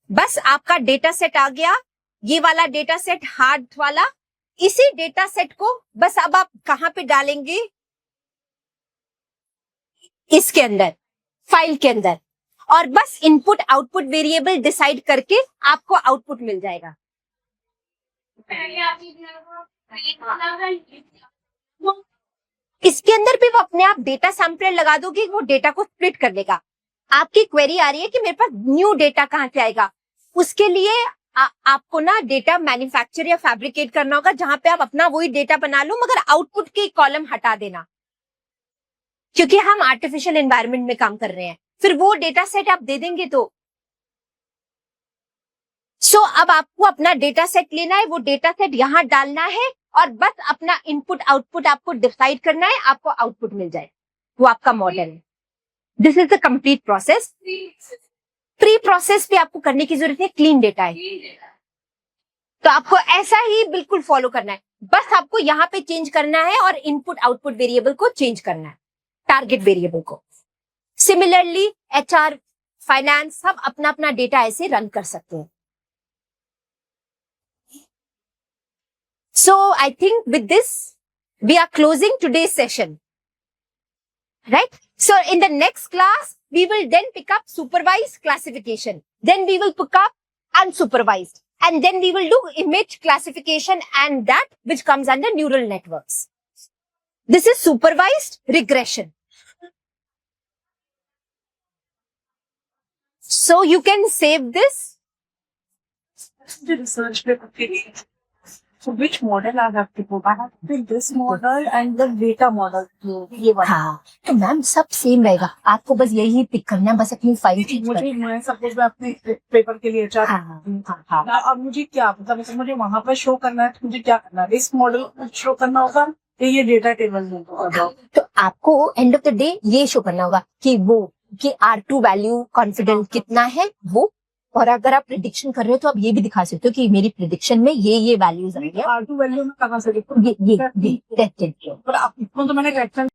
बस आपका डेटा सेट आ गया, ये वाला डेटा सेट हार्ट वाला। इसी डेटा सेट को बस अब आप कहां पे डालेंगे, इसके अंदर, फाइल के अंदर, और बस इनपुट आउटपुट वेरिएबल डिसाइड करके आपको आउटपुट मिल जाएगा। इसके अंदर भी वो अपने आप डेटा सैंपलर लगा दोगे, वो डेटा को स्प्लिट कर देगा। आपकी क्वेरी आ रही है कि मेरे पास न्यू डेटा कहां से आएगा, उसके लिए आपको ना डेटा मैन्युफैक्चर या फैब्रिकेट करना होगा, जहां पे आप अपना वही डेटा बना लो, मगर आउटपुट के कॉलम हटा देना, क्योंकि हम आर्टिफिशियल एनवायरनमेंट में काम कर रहे हैं। फिर वो डेटा सेट आप दे देंगे तो अब आपको अपना डेटा सेट लेना है, वो डेटा सेट यहां डालना है और बस अपना इनपुट आउटपुट आपको डिसाइड करना है, आपको आउटपुट मिल जाए। वो आपका मॉडल है। This is the complete process. Pre process भी आपको करने की जरूरत है, क्लीन डेटा है तो आपको ऐसा ही बिल्कुल फॉलो करना है। बस आपको यहाँ पे चेंज करना है और इनपुट आउटपुट वेरिएबल को चेंज करना है, टारगेट वेरिएबल को। सिमिलरली HR, फाइनेंस, सब अपना अपना डेटा ऐसे रन कर सकते हैं। So I think with this we are closing today's session, right? So in the next class, we will then pick up supervised classification. Then we will pick up unsupervised. And then we will do image classification and that which comes under neural networks. This is supervised regression. So you can save this. The research paper. So which model I have to go? I have to pick this model and the data model. ये वाला हाँ, तो ma'am सब same रहेगा. आपको बस यही pick करना है, बस अपनी फाइल चेंज मुझे करना मैं सपोज मैं अपने पेपर के लिए है. चाहती हाँ, हाँ. अब मुझे क्या मतलब मुझे वहां पर शो करना है तो मुझे क्या करना है? इस मॉडल शो करना होगा या ये डेटा टेबल में होगा? तो आपको एंड ऑफ द डे ये शो करना होगा कि वो कि R2 वैल्यू कॉन्फिडेंट कितना है वो, और अगर आप प्रिडिक्शन कर रहे हो तो आप ये भी दिखा सकते हो कि मेरी प्रिडिक्शन में ये वैल्यूज आएंगे. R2 वैल्यू में कहाँ से देखो? ये टेस्टेड. पर आप इसको तो मैंने करेक्शन